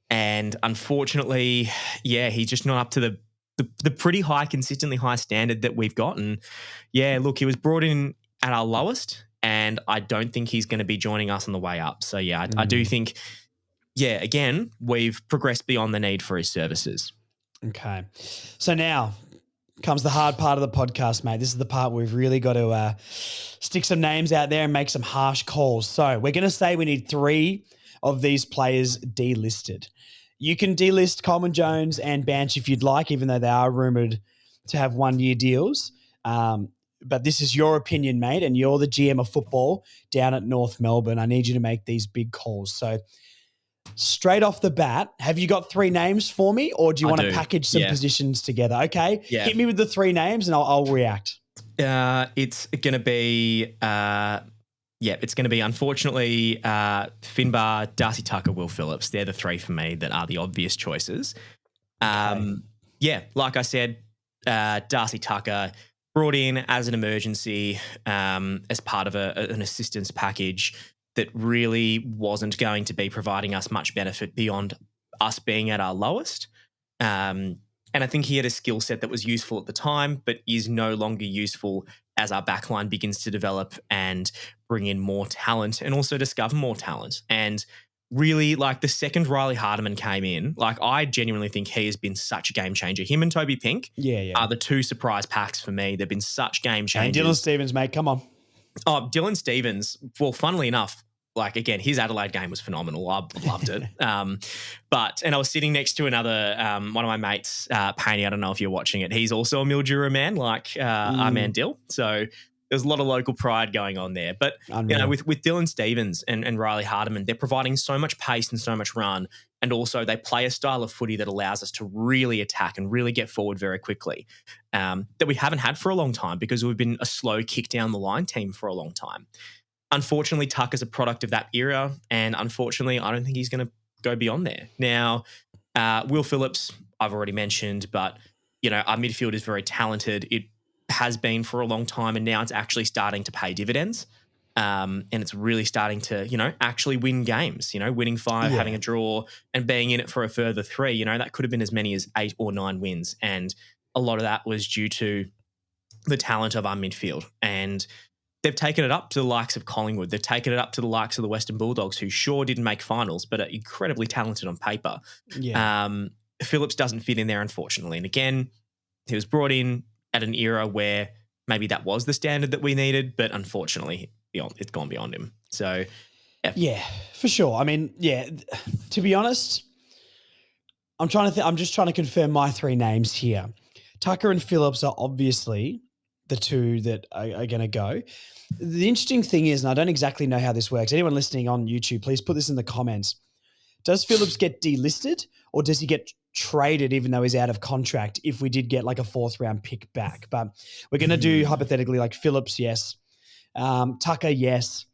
And unfortunately, yeah, he's just not up to the pretty high, consistently high standard that we've gotten. Yeah, look, he was brought in at our lowest, and I don't think he's going to be joining us on the way up. So yeah, I do think, yeah, again, we've progressed beyond the need for his services. Okay. So now comes the hard part of the podcast, mate. This is the part where we've really got to stick some names out there and make some harsh calls. So we're going to say we need 3 of these players delisted. You can delist Coleman Jones and Banch if you'd like, even though they are rumoured to have 1-year deals. But this is your opinion, mate, and you're the GM of football down at North Melbourne. I need you to make these big calls. So straight off the bat, have you got 3 names for me, or do you want to package some positions together? Okay, hit me with the 3 names and I'll react. It's going to be, it's going to be, unfortunately, Finbar, Darcy Tucker, Will Phillips. They're the 3 for me that are the obvious choices. Like I said, Darcy Tucker brought in as an emergency as part of an assistance package that really wasn't going to be providing us much benefit beyond us being at our lowest. And I think he had a skill set that was useful at the time, but is no longer useful as our backline begins to develop and bring in more talent and also discover more talent. And really, like the second Riley Hardiman came in, like I genuinely think he has been such a game changer. Him and Toby Pink are the 2 surprise packs for me. They've been such game changers. And Dylan Stephens, mate, come on. Oh, Dylan Stephens, well, funnily enough, like, again, his Adelaide game was phenomenal. I loved it. And I was sitting next to another, one of my mates, Paney, I don't know if you're watching it. He's also a Mildura man, like our man Dill. So there's a lot of local pride going on there. But, you know, with Dylan Stephens and Riley Hardiman, they're providing so much pace and so much run. And also they play a style of footy that allows us to really attack and really get forward very quickly that we haven't had for a long time because we've been a slow kick down the line team for a long time. Unfortunately, Tucker's a product of that era, and unfortunately, I don't think he's going to go beyond there. Now, Will Phillips, I've already mentioned, but, you know, our midfield is very talented. It has been for a long time, and now it's actually starting to pay dividends, and it's really starting to, you know, actually win games, you know, winning 5, having a draw, and being in it for a further 3. You know, that could have been as many as 8 or 9 wins, and a lot of that was due to the talent of our midfield, and they've taken it up to the likes of Collingwood. They've taken it up to the likes of the Western Bulldogs, who sure didn't make finals, but are incredibly talented on paper. Phillips doesn't fit in there, unfortunately. And again, he was brought in at an era where maybe that was the standard that we needed, but unfortunately, it's gone beyond him. So, yeah, for sure. I mean, to be honest, I'm just trying to confirm my 3 names here. Tucker and Phillips are obviously the 2 that are going to go. The interesting thing is, and I don't exactly know how this works, anyone listening on YouTube, please put this in the comments. Does Phillips get delisted, or does he get traded even though he's out of contract if we did get like a 4th round pick back? But we're going to do hypothetically like Phillips, yes. Tucker, yes.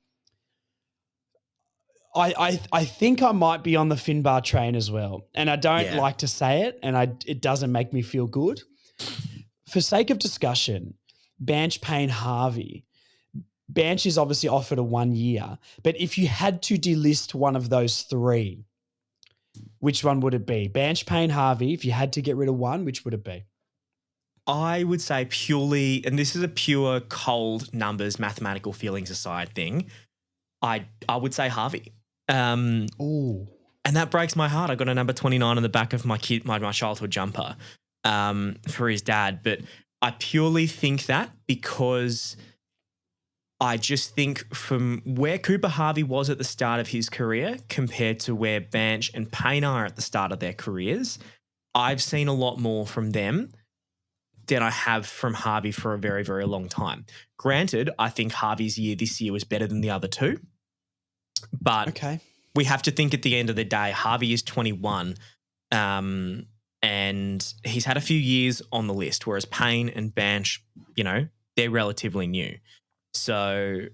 I think I might be on the Finbar train as well. And I don't like to say it, and it doesn't make me feel good. For sake of discussion, Banch, Payne, Harvey. Banch is obviously offered a 1 year, but if you had to delist one of those 3, which one would it be? Banch, Payne, Harvey. If you had to get rid of one, which would it be? I would say purely, and this is a pure cold numbers, mathematical feelings aside thing, I would say Harvey. Ooh. And that breaks my heart. I got a number 29 on the back of my childhood jumper for his dad, but I purely think that because I just think from where Cooper Harvey was at the start of his career compared to where Banch and Payne are at the start of their careers, I've seen a lot more from them than I have from Harvey for a very, very long time. Granted, I think Harvey's year this year was better than the other two, but Okay. we have to think at the end of the day, Harvey is 21, and he's had a few years on the list, whereas Payne and Banch, they're relatively new. So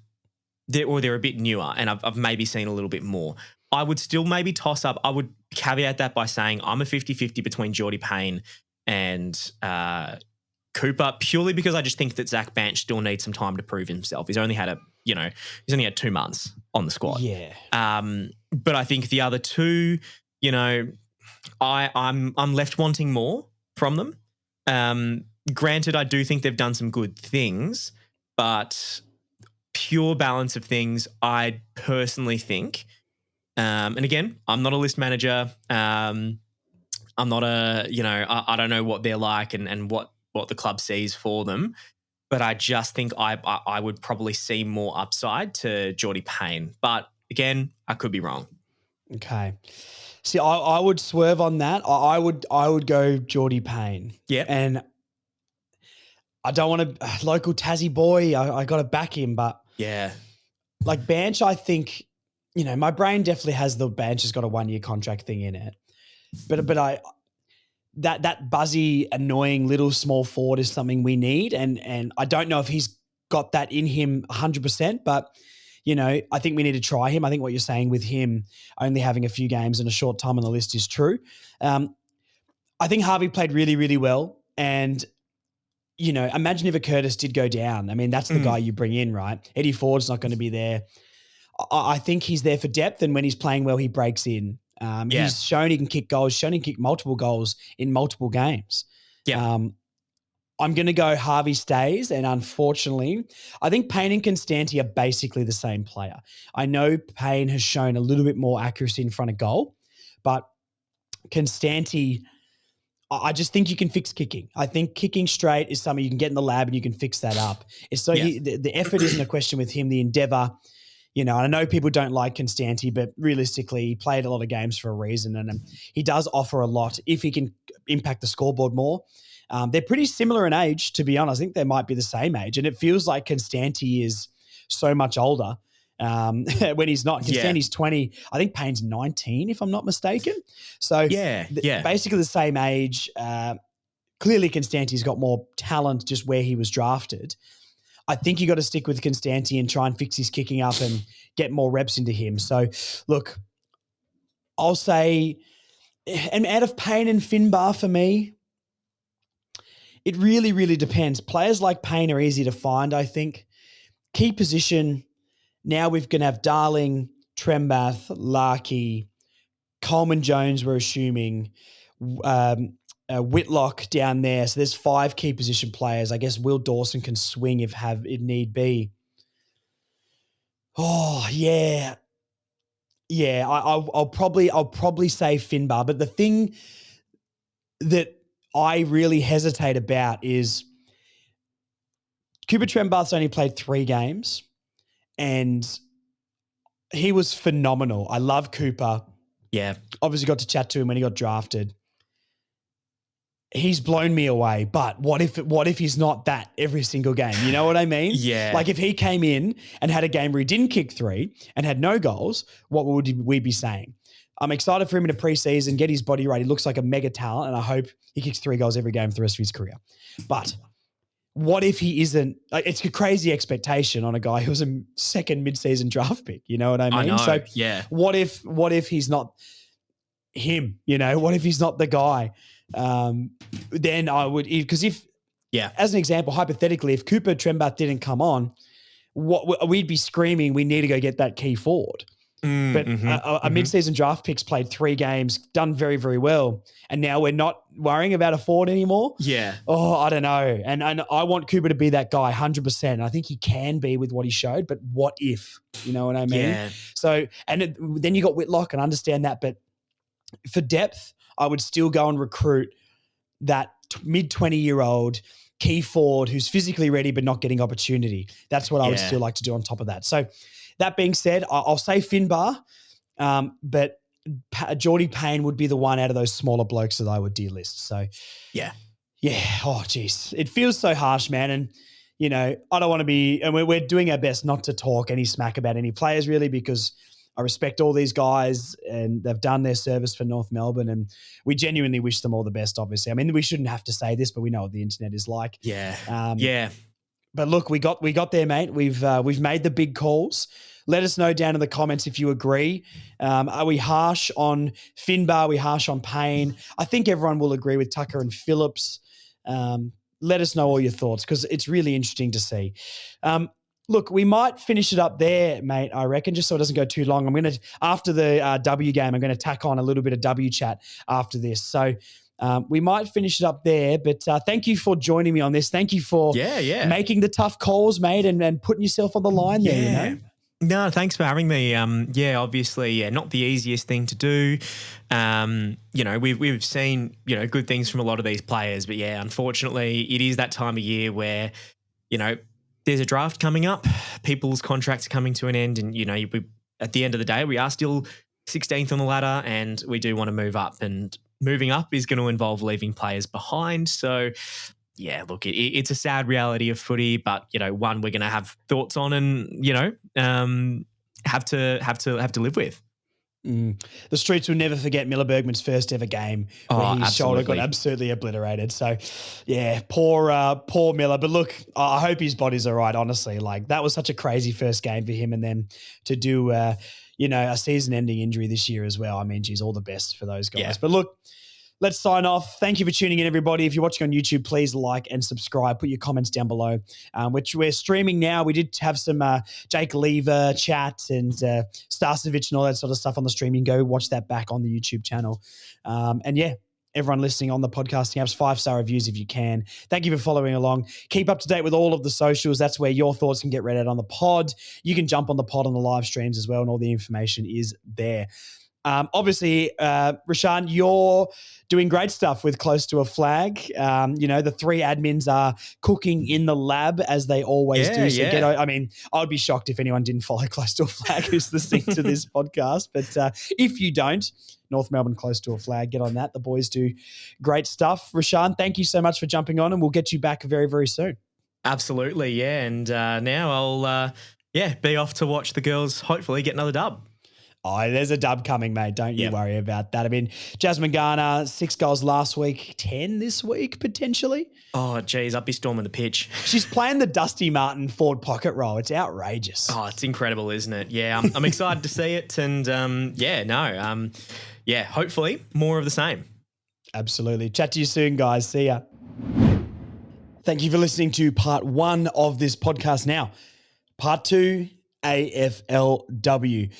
they're a bit newer, and I've maybe seen a little bit more. I would still maybe toss up. I would caveat that by saying I'm a 50-50 between Geordie Payne and Cooper, purely because I just think that Zach Banch still needs some time to prove himself. He's only had 2 months on the squad. Yeah. But I think the other two, I'm left wanting more from them. Granted, I do think they've done some good things, but pure balance of things, I personally think, and again, I'm not a list manager. I'm not I don't know what they're like and what the club sees for them, but I just think I would probably see more upside to Geordie Payne. But again, I could be wrong. Okay. See, I would swerve on that. I would go Geordie Payne. Yeah. And I don't want to local Tassie boy. I got to back him, but yeah, like Banch, I think my brain definitely has the Banch has got a 1-year contract thing in it, but I that buzzy, annoying little small forward is something we need, and I don't know if he's got that in him 100%, but. I think we need to try him. I think what you're saying with him only having a few games and a short time on the list is true. I think Harvey played really, really well. And, imagine if a Curtis did go down. I mean, that's the guy you bring in, right? Eddie Ford's not going to be there. I think he's there for depth. And when he's playing well, he breaks in. He's shown he can kick goals, shown he can kick multiple goals in multiple games. Yeah. I'm going to go Harvey stays, and unfortunately, I think Payne and Constanti are basically the same player. I know Payne has shown a little bit more accuracy in front of goal, but Constanti, I just think you can fix kicking. I think kicking straight is something you can get in the lab and you can fix that up. It's so the effort isn't a question with him, the endeavor. And I know people don't like Constanti, but realistically, he played a lot of games for a reason, and he does offer a lot if he can impact the scoreboard more. They're pretty similar in age, to be honest. I think they might be the same age. And it feels like Constanti is so much older when he's not. Constanti's 20. I think Payne's 19, if I'm not mistaken. So basically the same age. Clearly, Constanti's got more talent just where he was drafted. I think you got to stick with Constanti and try and fix his kicking up and get more reps into him. So, look, I'll say, and out of Payne and Finbar for me, it really, really depends. Players like Payne are easy to find, I think. Key position, now we're going to have Darling, Trembath, Larkey, Coleman Jones, we're assuming, Whitlock down there. So there's 5 key position players. I guess Will Dawson can swing if it need be. Oh, yeah. Yeah, I'll probably say Finbar. But the thing that I really hesitate about is Cooper Trembath's only played 3 games and he was phenomenal. I love Cooper. Yeah. Obviously got to chat to him when he got drafted. He's blown me away, but what if he's not that every single game? You know what I mean? Yeah. Like if he came in and had a game where he didn't kick 3 and had no goals, what would we be saying? I'm excited for him in a preseason, get his body right. He looks like a mega talent, and I hope he kicks 3 goals every game for the rest of his career. But what if he isn't? Like, it's a crazy expectation on a guy who was a second mid-season draft pick. You know what I mean? I know, so yeah. What if he's not him? What if he's not the guy? Then I would, because as an example, hypothetically, if Cooper Trembath didn't come on, we'd be screaming, we need to go get that key forward. But a mid-season draft pick's played 3 games, done very, very well, and now we're not worrying about a forward anymore. Yeah. Oh, I don't know. And I want Cooper to be that guy 100%. I think he can be with what he showed, but what if? You know what I mean? Yeah. So, then you got Whitlock, and understand that, but for depth, I would still go and recruit that mid-20-year-old key forward who's physically ready but not getting opportunity. That's what I would Yeah. still like to do on top of that. So that being said, I'll say Finbar, but Geordie Payne would be the one out of those smaller blokes that I would delist. So Yeah. yeah, oh geez, it feels so harsh, man. And I don't want to be, and we're doing our best not to talk any smack about any players really, because I respect all these guys and they've done their service for North Melbourne, and we genuinely wish them all the best. Obviously, I mean, we shouldn't have to say this, but we know what the internet is like. Yeah. Um, Yeah. But look, we got there, mate. We've made the big calls. Let us know down in the comments if you agree. Are we harsh on Finbar? Are we harsh on Payne? I think everyone will agree with Tucker and Phillips. Let us know all your thoughts, because it's really interesting to see. Look, we might finish it up there, mate, I reckon, just so it doesn't go too long. I'm going to, after the W game, I'm going to tack on a little bit of W chat after this. So we might finish it up there, but thank you for joining me on this. Thank you for making the tough calls, mate, and putting yourself on the line there, No, thanks for having me. Obviously, not the easiest thing to do. We've seen, good things from a lot of these players, but unfortunately, it is that time of year where, there's a draft coming up, people's contracts are coming to an end, and, at the end of the day, we are still 16th on the ladder, and we do want to move up, and moving up is going to involve leaving players behind. So, yeah, look, it's a sad reality of footy, but one we're going to have thoughts on, and have to live with. The streets will never forget Miller Bergman's first ever game where his shoulder got absolutely obliterated. So, yeah, poor Miller. But look, I hope his body's all right, honestly. Like, that was such a crazy first game for him, and then to do, a season-ending injury this year as well. I mean, geez, all the best for those guys. Yeah. But look, let's sign off. Thank you for tuning in, everybody. If you're watching on YouTube, please like and subscribe. Put your comments down below, which we're streaming now. We did have some Jake Lever chat and Starcevic and all that sort of stuff on the stream. You can go watch that back on the YouTube channel. Everyone listening on the podcasting apps, 5-star reviews if you can. Thank you for following along. Keep up to date with all of the socials. That's where your thoughts can get read out on the pod. You can jump on the pod on the live streams as well, and all the information is there. Obviously, Rashaan, you're doing great stuff with Close to a Flag. The three admins are cooking in the lab as they always do. So I would be shocked if anyone didn't follow Close to a Flag who's listening to this podcast. But if you don't, North Melbourne Close to a Flag, get on that. The boys do great stuff. Rashaan, thank you so much for jumping on, and we'll get you back very, very soon. Absolutely, yeah. And now I'll be off to watch the girls hopefully get another dub. Oh, there's a dub coming, mate. Don't you worry about that. I mean, Jasmine Garner, 6 goals last week, 10 this week, potentially. Oh, geez, I'd be storming the pitch. She's playing the Dusty Martin forward pocket role. It's outrageous. Oh, it's incredible, isn't it? Yeah, I'm excited to see it. And, hopefully more of the same. Absolutely. Chat to you soon, guys. See ya. Thank you for listening to part 1 of this podcast. Now, part 2, AFLW.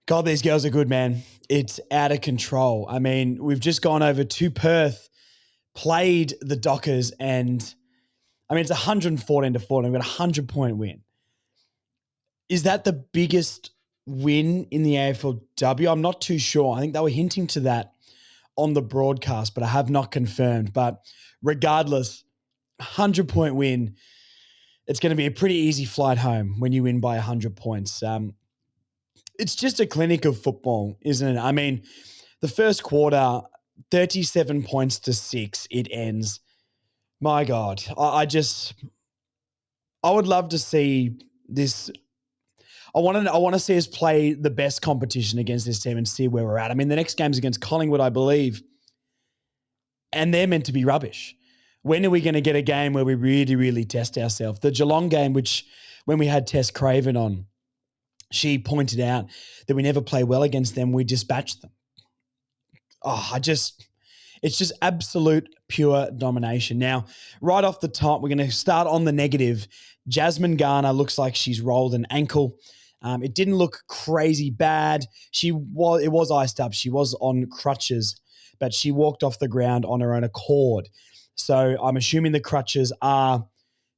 God, these girls are good, man. It's out of control. I mean, we've just gone over to Perth, played the Dockers, and I mean, it's 114-14. We've got a 100-point win. Is that the biggest win in the AFLW? I'm not too sure. I think they were hinting to that on the broadcast, but I have not confirmed. But regardless, 100-point win. It's going to be a pretty easy flight home when you win by 100 points. It's just a clinic of football, isn't it? I mean, the first quarter, 37 points to 6, it ends. My God, I would love to see this. I want to see us play the best competition against this team and see where we're at. I mean, the next game's against Collingwood, I believe, and they're meant to be rubbish. When are we going to get a game where we really, really test ourselves? The Geelong game, which when we had Tess Craven on, she pointed out that we never play well against them. We dispatch them. It's just absolute pure domination. Now, right off the top, we're going to start on the negative. Jasmine Garner looks like she's rolled an ankle. It didn't look crazy bad. It was iced up. She was on crutches, but she walked off the ground on her own accord. So I'm assuming the crutches are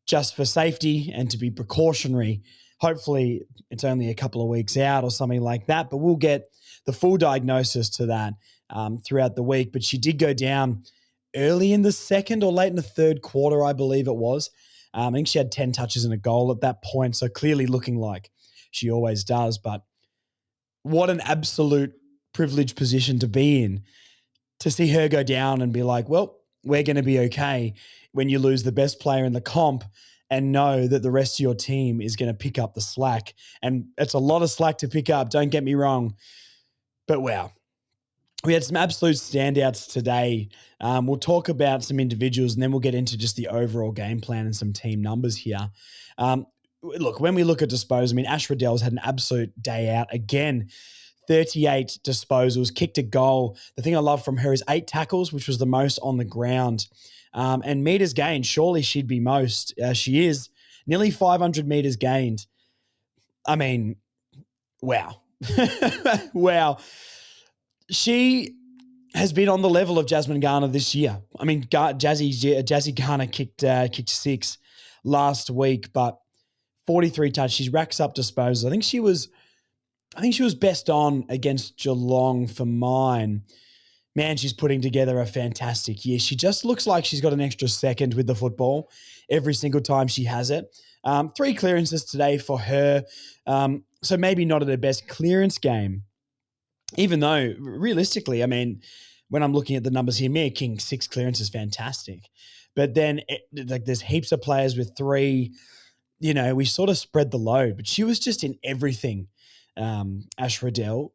just for safety and to be precautionary. Hopefully it's only a couple of weeks out or something like that, but we'll get the full diagnosis to that throughout the week. But she did go down early in the second or late in the third quarter, I believe it was. I think she had 10 touches and a goal at that point, so clearly looking like she always does. But what an absolute privileged position to be in, to see her go down and be like, well, we're going to be okay when you lose the best player in the comp and know that the rest of your team is going to pick up the slack. And it's a lot of slack to pick up, don't get me wrong. But wow, we had some absolute standouts today. We'll talk about some individuals and then we'll get into just the overall game plan and some team numbers here. Look, when we look at disposal, I mean, Ash Riddell's had an absolute day out again. 38 disposals, kicked a goal. The thing I love from her is 8 tackles, which was the most on the ground. And meters gained, surely she'd be most. She is nearly 500 meters gained. I mean, wow. Wow. She has been on the level of Jasmine Garner this year. I mean, Jazzy Garner kicked 6 last week, but 43 touches. She racks up disposals. I think she was best on against Geelong for mine. Man, she's putting together a fantastic year. She just looks like she's got an extra second with the football every single time she has it. 3 clearances today for her. So maybe not at her best clearance game, even though realistically, I mean, when I'm looking at the numbers here, Mia King, 6 clearances, fantastic. But then there's heaps of players with 3. You know, we sort of spread the load, but she was just in everything. Ash Riddell,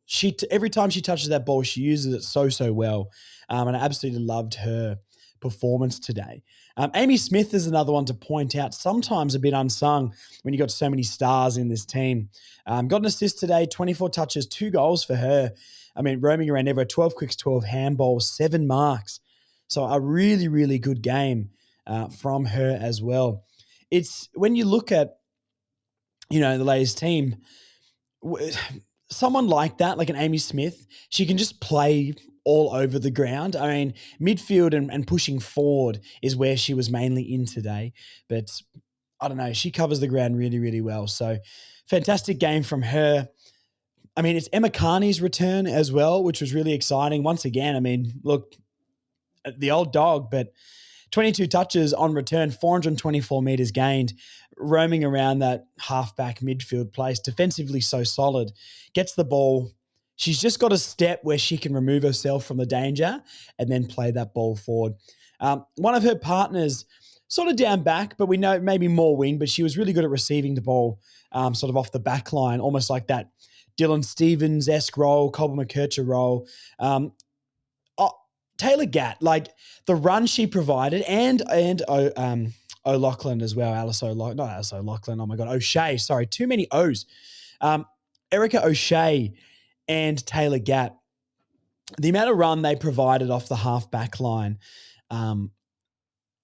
every time she touches that ball, she uses it so well. And I absolutely loved her performance today. Amy Smith is another one to point out, sometimes a bit unsung when you got so many stars in this team. Got an assist today, 24 touches, 2 goals for her. I mean, roaming around everywhere, 12 quicks, 12 handballs, 7 marks. So a really, really good game from her as well. It's when you look at, the latest team, someone like that, like an Amy Smith, she can just play all over the ground. I mean, midfield and pushing forward is where she was mainly in today. But I don't know, she covers the ground really, really well. So fantastic game from her. I mean, it's Emma Carney's return as well, which was really exciting. Once again, I mean, look, the old dog, but 22 touches on return, 424 meters gained, roaming around that halfback midfield place, defensively so solid, gets the ball. She's just got a step where she can remove herself from the danger and then play that ball forward. One of her partners sort of down back, but we know maybe more wing, but she was really good at receiving the ball sort of off the back line, almost like that Dylan Stevens-esque role, Colby McKercher role. Taylor Gatt, like the run she provided, and O'Loughlin as well. Not Alice O'Loughlin. Oh my God, O'Shea. Sorry, too many O's. Erica O'Shea and Taylor Gatt. The amount of run they provided off the half back line,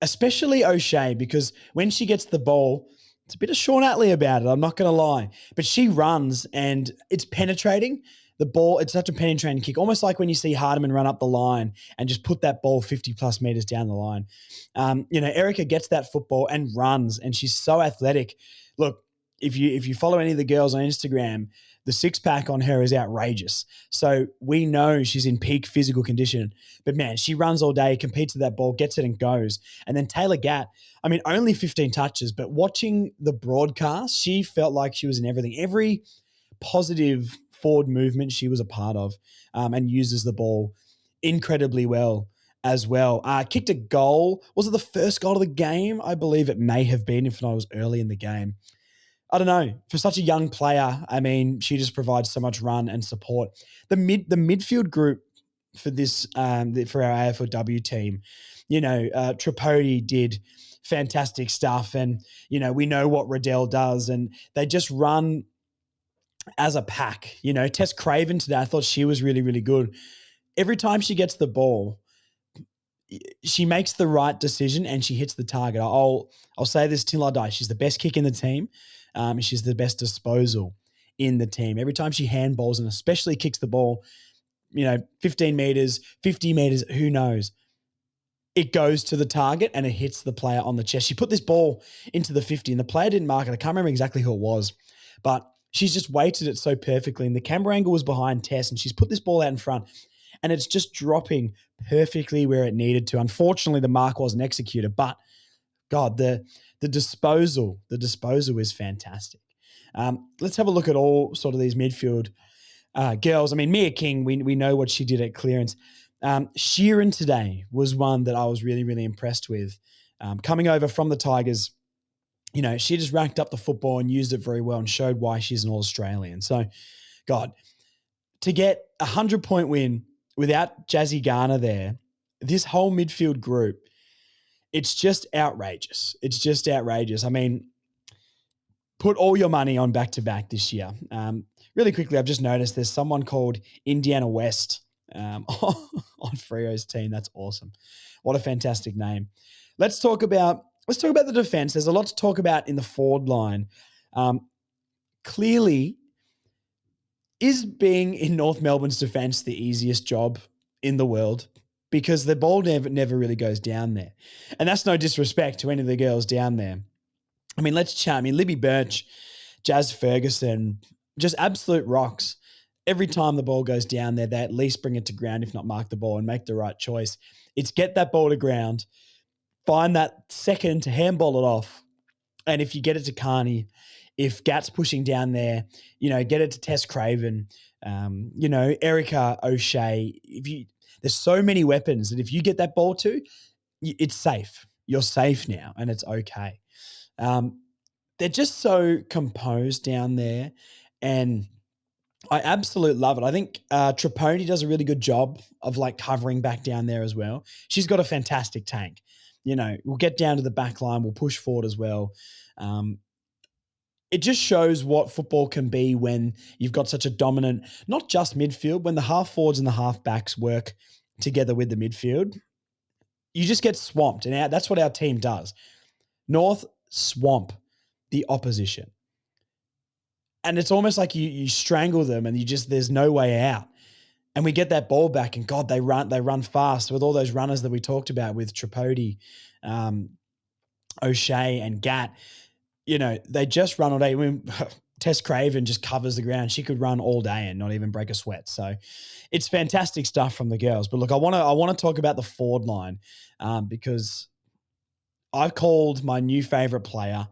especially O'Shea, because when she gets the ball, it's a bit of Sean Atley about it. I'm not going to lie, but she runs and it's penetrating. The ball, it's such a penetrating kick, almost like when you see Hardiman run up the line and just put that ball 50 plus meters down the line. Erica gets that football and runs, and she's so athletic. Look, if you follow any of the girls on Instagram, the 6-pack on her is outrageous. So we know she's in peak physical condition. But man, she runs all day, competes with that ball, gets it and goes. And then Taylor Gatt, I mean, only 15 touches, but watching the broadcast, she felt like she was in everything. Every positive forward movement she was a part of, and uses the ball incredibly well as well. Kicked a goal. Was it the first goal of the game? I believe it may have been, if not it was early in the game. I don't know. For such a young player, I mean, she just provides so much run and support. The midfield group for this, for our AFLW team, Tripodi did fantastic stuff, and we know what Riddell does, and they just run as a pack. Tess Craven today, I thought she was really, really good. Every time she gets the ball, she makes the right decision and she hits the target. I'll say this till I die. She's the best kick in the team. She's the best disposal in the team. Every time she handballs and especially kicks the ball, 15 meters, 50 meters, who knows? It goes to the target and it hits the player on the chest. She put this ball into the 50 and the player didn't mark it. I can't remember exactly who it was, but she's just weighted it so perfectly. And the camera angle was behind Tess and she's put this ball out in front and it's just dropping perfectly where it needed to. Unfortunately, the mark wasn't executed, but God, the disposal is fantastic. Let's have a look at all sort of these midfield girls. I mean, Mia King, we know what she did at clearance. Sheeran today was one that I was really, really impressed with. Coming over from the Tigers, she just racked up the football and used it very well and showed why she's an All-Australian. So, God, to get a 100-point win without Jazzy Garner there, this whole midfield group, it's just outrageous. It's just outrageous. I mean, put all your money on back-to-back this year. Really quickly, I've just noticed there's someone called Indiana West on Freo's team. That's awesome. What a fantastic name. Let's talk about the defense. There's a lot to talk about in the forward line. Clearly, is being in North Melbourne's defense the easiest job in the world? Because the ball never really goes down there. And that's no disrespect to any of the girls down there. I mean, let's chat. I mean, Libby Birch, Jazz Ferguson, just absolute rocks. Every time the ball goes down there, they at least bring it to ground, if not mark the ball and make the right choice. It's get that ball to ground, find that second to handball it off. And if you get it to Carney, if Gat's pushing down there, get it to Tess Craven, Erica O'Shea. There's so many weapons that if you get that ball to, it's safe. You're safe now, and it's okay. They're just so composed down there, and I absolutely love it. I think Traponi does a really good job of covering back down there as well. She's got a fantastic tank. We'll get down to the back line. We'll push forward as well. It just shows what football can be when you've got such a dominant, not just midfield, when the half forwards and the half backs work together with the midfield, you just get swamped. And that's what our team does. North swamp the opposition. And it's almost like you strangle them and there's no way out. And we get that ball back and God, they run fast with all those runners that we talked about with Tripodi, O'Shea and Gat. They just run all day. I mean, Tess Craven just covers the ground. She could run all day and not even break a sweat. So it's fantastic stuff from the girls. But look, I want to talk about the forward line because I've called my new favorite player.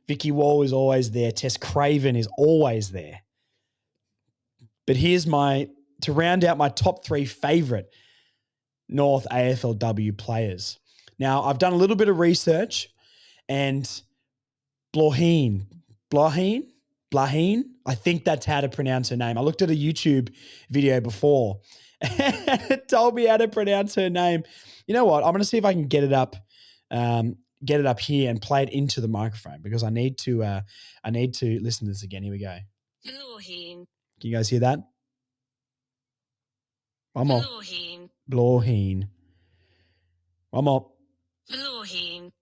Vicky Wall is always there. Tess Craven is always there. But here's to round out my top 3 favorite North AFLW players. Now, I've done a little bit of research and Blaheen, I think that's how to pronounce her name. I looked at a YouTube video before and it told me how to pronounce her name. You know what? I'm going to see if I can get it up here and play it into the microphone because I need to listen to this again. Here we go. Blaheen. Can you guys hear that? One more. Blaheen. One more.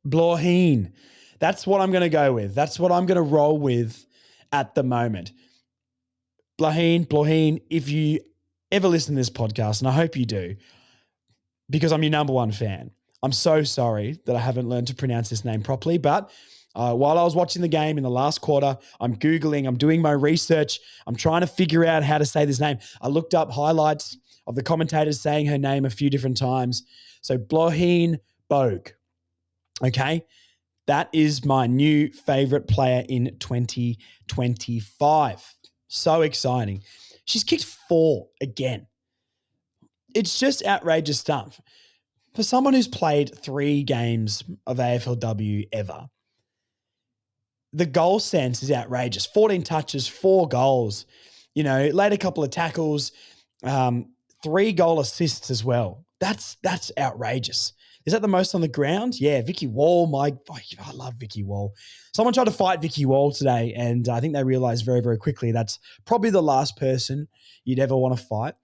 Blaheen. That's what I'm going to go with. That's what I'm going to roll with at the moment. Blaheen, if you ever listen to this podcast, and I hope you do, because I'm your number one fan, I'm so sorry that I haven't learned to pronounce this name properly, but while I was watching the game in the last quarter, I'm Googling, I'm doing my research, I'm trying to figure out how to say this name. I looked up highlights of the commentators saying her name a few different times. So Blaheen Bogue, okay? That is my new favorite player in 2025. So exciting. She's kicked 4 again. It's just outrageous stuff. For someone who's played 3 games of AFLW ever, the goal sense is outrageous. 14 touches, 4 goals. Laid a couple of tackles, 3 goal assists as well. That's outrageous. Is that the most on the ground? Yeah, Vicky Wall. I love Vicky Wall. Someone tried to fight Vicky Wall today, and I think they realized very, very quickly that's probably the last person you'd ever want to fight.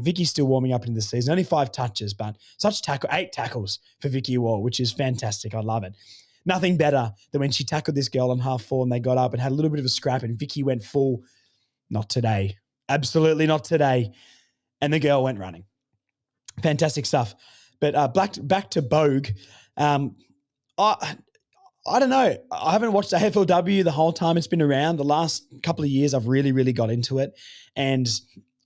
Vicky's still warming up in the season. Only 5 touches, but 8 tackles for Vicky Wall, which is fantastic. I love it. Nothing better than when she tackled this girl on half 4 and they got up and had a little bit of a scrap and Vicky went full. Not today. Absolutely not today. And the girl went running. Fantastic stuff. But back to Bogue. I don't know. I haven't watched AFLW the whole time it's been around. The last couple of years, I've really, really got into it. And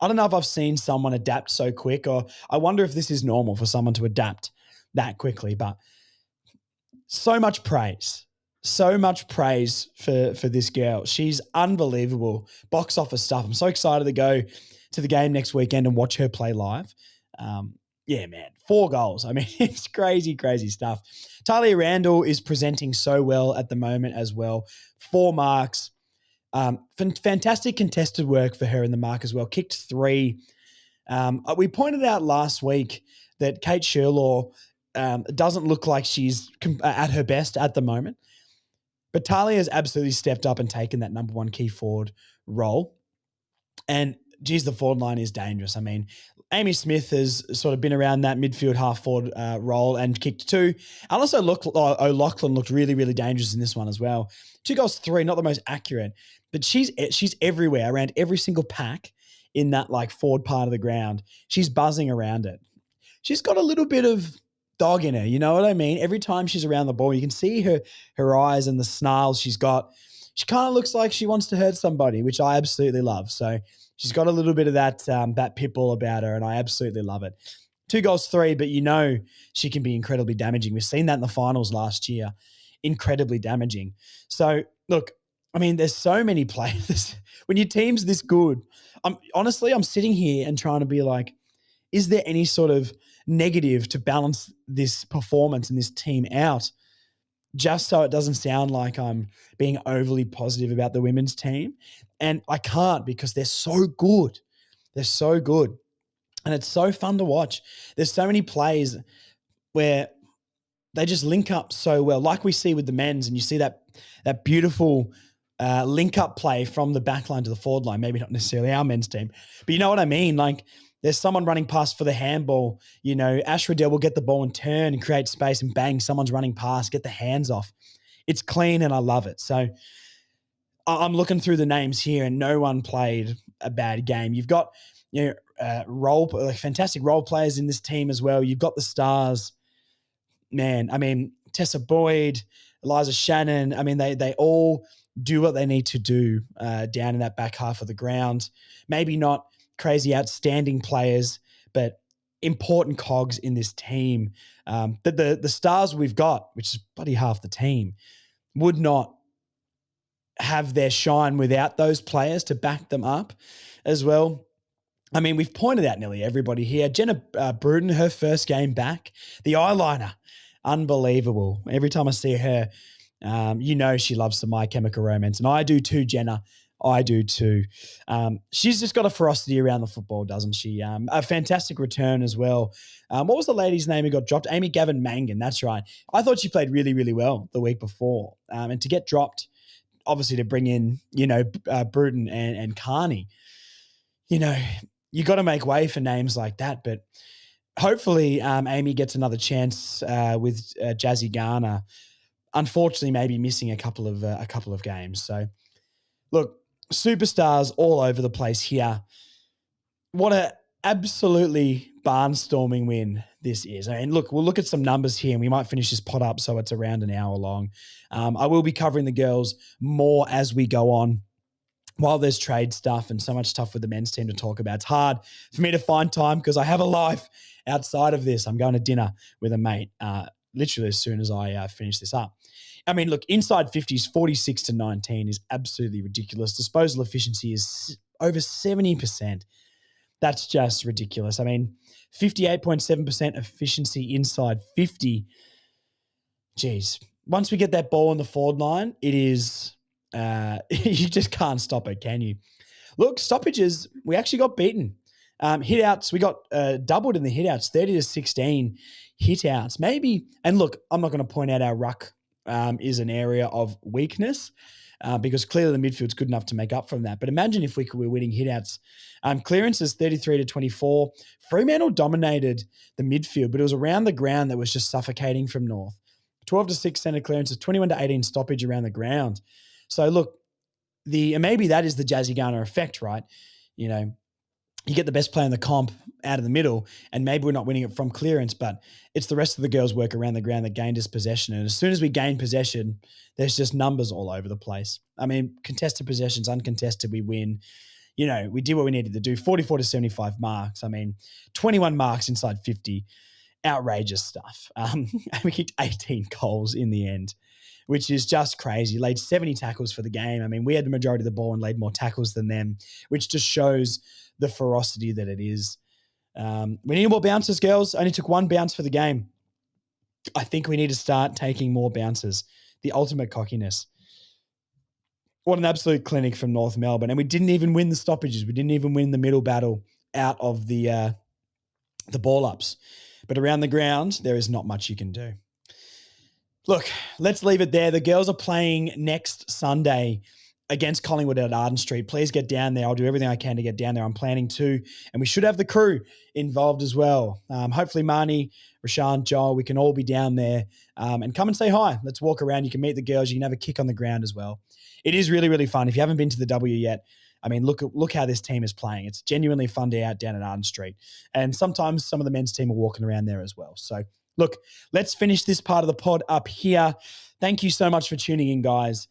I don't know if I've seen someone adapt so quick, or I wonder if this is normal for someone to adapt that quickly. But so much praise. So much praise for this girl. She's unbelievable. Box office stuff. I'm so excited to go to the game next weekend and watch her play live. Yeah, man. 4 goals. I mean, it's crazy, crazy stuff. Talia Randall is presenting so well at the moment as well. 4 marks. Fantastic contested work for her in the mark as well. Kicked 3. We pointed out last week that Kate Sherlaw doesn't look like she's at her best at the moment. But Talia has absolutely stepped up and taken that number 1 key forward role. And geez, the forward line is dangerous. I mean, Amy Smith has sort of been around that midfield half forward role and kicked 2. And also O'Loughlin looked really, really dangerous in this one as well. 2 goals, 3, not the most accurate, but she's everywhere around every single pack in that like forward part of the ground. She's buzzing around it. She's got a little bit of dog in her, you know what I mean? Every time she's around the ball, you can see her eyes and the snarls she's got. She kind of looks like she wants to hurt somebody, which I absolutely love. So she's got a little bit of that pit bull about her, and I absolutely love it. 2 goals, 3, but you know she can be incredibly damaging. We've seen that in the finals last year. Incredibly damaging. So, look, I mean, there's so many players. When your team's this good, I'm sitting here and trying to be like, is there any sort of negative to balance this performance and this team out, just so it doesn't sound like I'm being overly positive about the women's team? And I can't, because they're so good. They're so good. And it's so fun to watch. There's so many plays where they just link up so well, like we see with the men's, and you see that beautiful link up play from the back line to the forward line. Maybe not necessarily our men's team, but you know what I mean? Like, there's someone running past for the handball. You know, Ash Riddell will get the ball and turn and create space, and bang, someone's running past, get the hands off. It's clean and I love it. So I'm looking through the names here and no one played a bad game. You've got, you know, fantastic role players in this team as well. You've got the stars. Man, I mean, Tessa Boyd, Eliza Shannon, I mean, they all do what they need to do down in that back half of the ground. Maybe not crazy outstanding players, but important cogs in this team. But the stars we've got, which is bloody half the team, would not have their shine without those players to back them up as well. I mean, we've pointed out nearly everybody here. Jenna Bruden, her first game back, the eyeliner, unbelievable. Every time I see her, you know she loves the My Chemical Romance, and I do too, Jenna. I do too. She's just got a ferocity around the football, doesn't she? A fantastic return as well. What was the lady's name who got dropped? Amy Gavin Mangan, that's right. I thought she played really, really well the week before. And to get dropped, obviously to bring in, you know, Bruden and Carney, you know, you got to make way for names like that. But hopefully Amy gets another chance with Jazzy Garner. Unfortunately, maybe missing a couple of games. So, look, superstars all over the place here. What a absolutely barnstorming win this is. I mean, look, we'll look at some numbers here and we might finish this pod up so it's around an hour long. I will be covering the girls more as we go on. While there's trade stuff and so much stuff with the men's team to talk about, it's hard for me to find time because I have a life outside of this. I'm going to dinner with a mate literally as soon as I finish this up. I mean, look, inside 50s, 46-19 is absolutely ridiculous. Disposal efficiency is over 70%. That's just ridiculous. I mean, 58.7% efficiency inside 50. Geez. Once we get that ball on the forward line, it is... you just can't stop it, can you? Look, stoppages, we actually got beaten. Hit-outs, we got doubled in the hit-outs, 30-16 hit-outs. Maybe, and look, I'm not going to point out our ruck is an area of weakness because clearly the midfield's good enough to make up from that. But imagine if we were winning hit-outs. Clearances 33-24. Fremantle dominated the midfield, but it was around the ground that was just suffocating from North. 12-6 centre clearances, 21-18 stoppage around the ground. So look, maybe that is the Jazzy Garner effect, right? You know, you get the best player in the comp out of the middle, and maybe we're not winning it from clearance, but it's the rest of the girls' work around the ground that gained us possession. And as soon as we gain possession, there's just numbers all over the place. I mean, contested possessions, uncontested, we win. we did what we needed to do. 44 to 75 marks. I mean, 21 marks inside 50. Outrageous stuff. And we kicked 18 goals in the end, which is just crazy. Laid 70 tackles for the game. I mean, we had the majority of the ball and laid more tackles than them, which just shows the ferocity that it is. We need more bounces, girls. Only took 1 bounce for the game. I think we need to start taking more bounces. The ultimate cockiness. What an absolute clinic from North Melbourne. And we didn't even win the stoppages. We didn't even win the middle battle out of the ball ups. But around the ground, there is not much you can do. Look, let's leave it there. The girls are playing next Sunday against Collingwood at Arden Street. Please get down there. I'll do everything I can to get down there. I'm planning to. And we should have the crew involved as well. Hopefully Marnie, Rashaan, Joel, we can all be down there and come and say hi. Let's walk around. You can meet the girls. You can have a kick on the ground as well. It is really, really fun. If you haven't been to the W yet, I mean, look how this team is playing. It's genuinely a fun day out down at Arden Street. And sometimes some of the men's team are walking around there as well. So, look, let's finish this part of the pod up here. Thank you so much for tuning in, guys.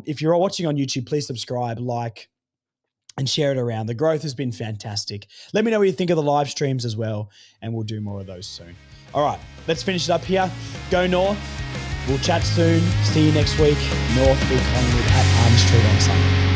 If you're watching on YouTube, please subscribe, like, and share it around. The growth has been fantastic. Let me know what you think of the live streams as well, and we'll do more of those soon. All right, let's finish it up here. Go North. We'll chat soon. See you next week. North will Collingwood at Arden Street on Sunday.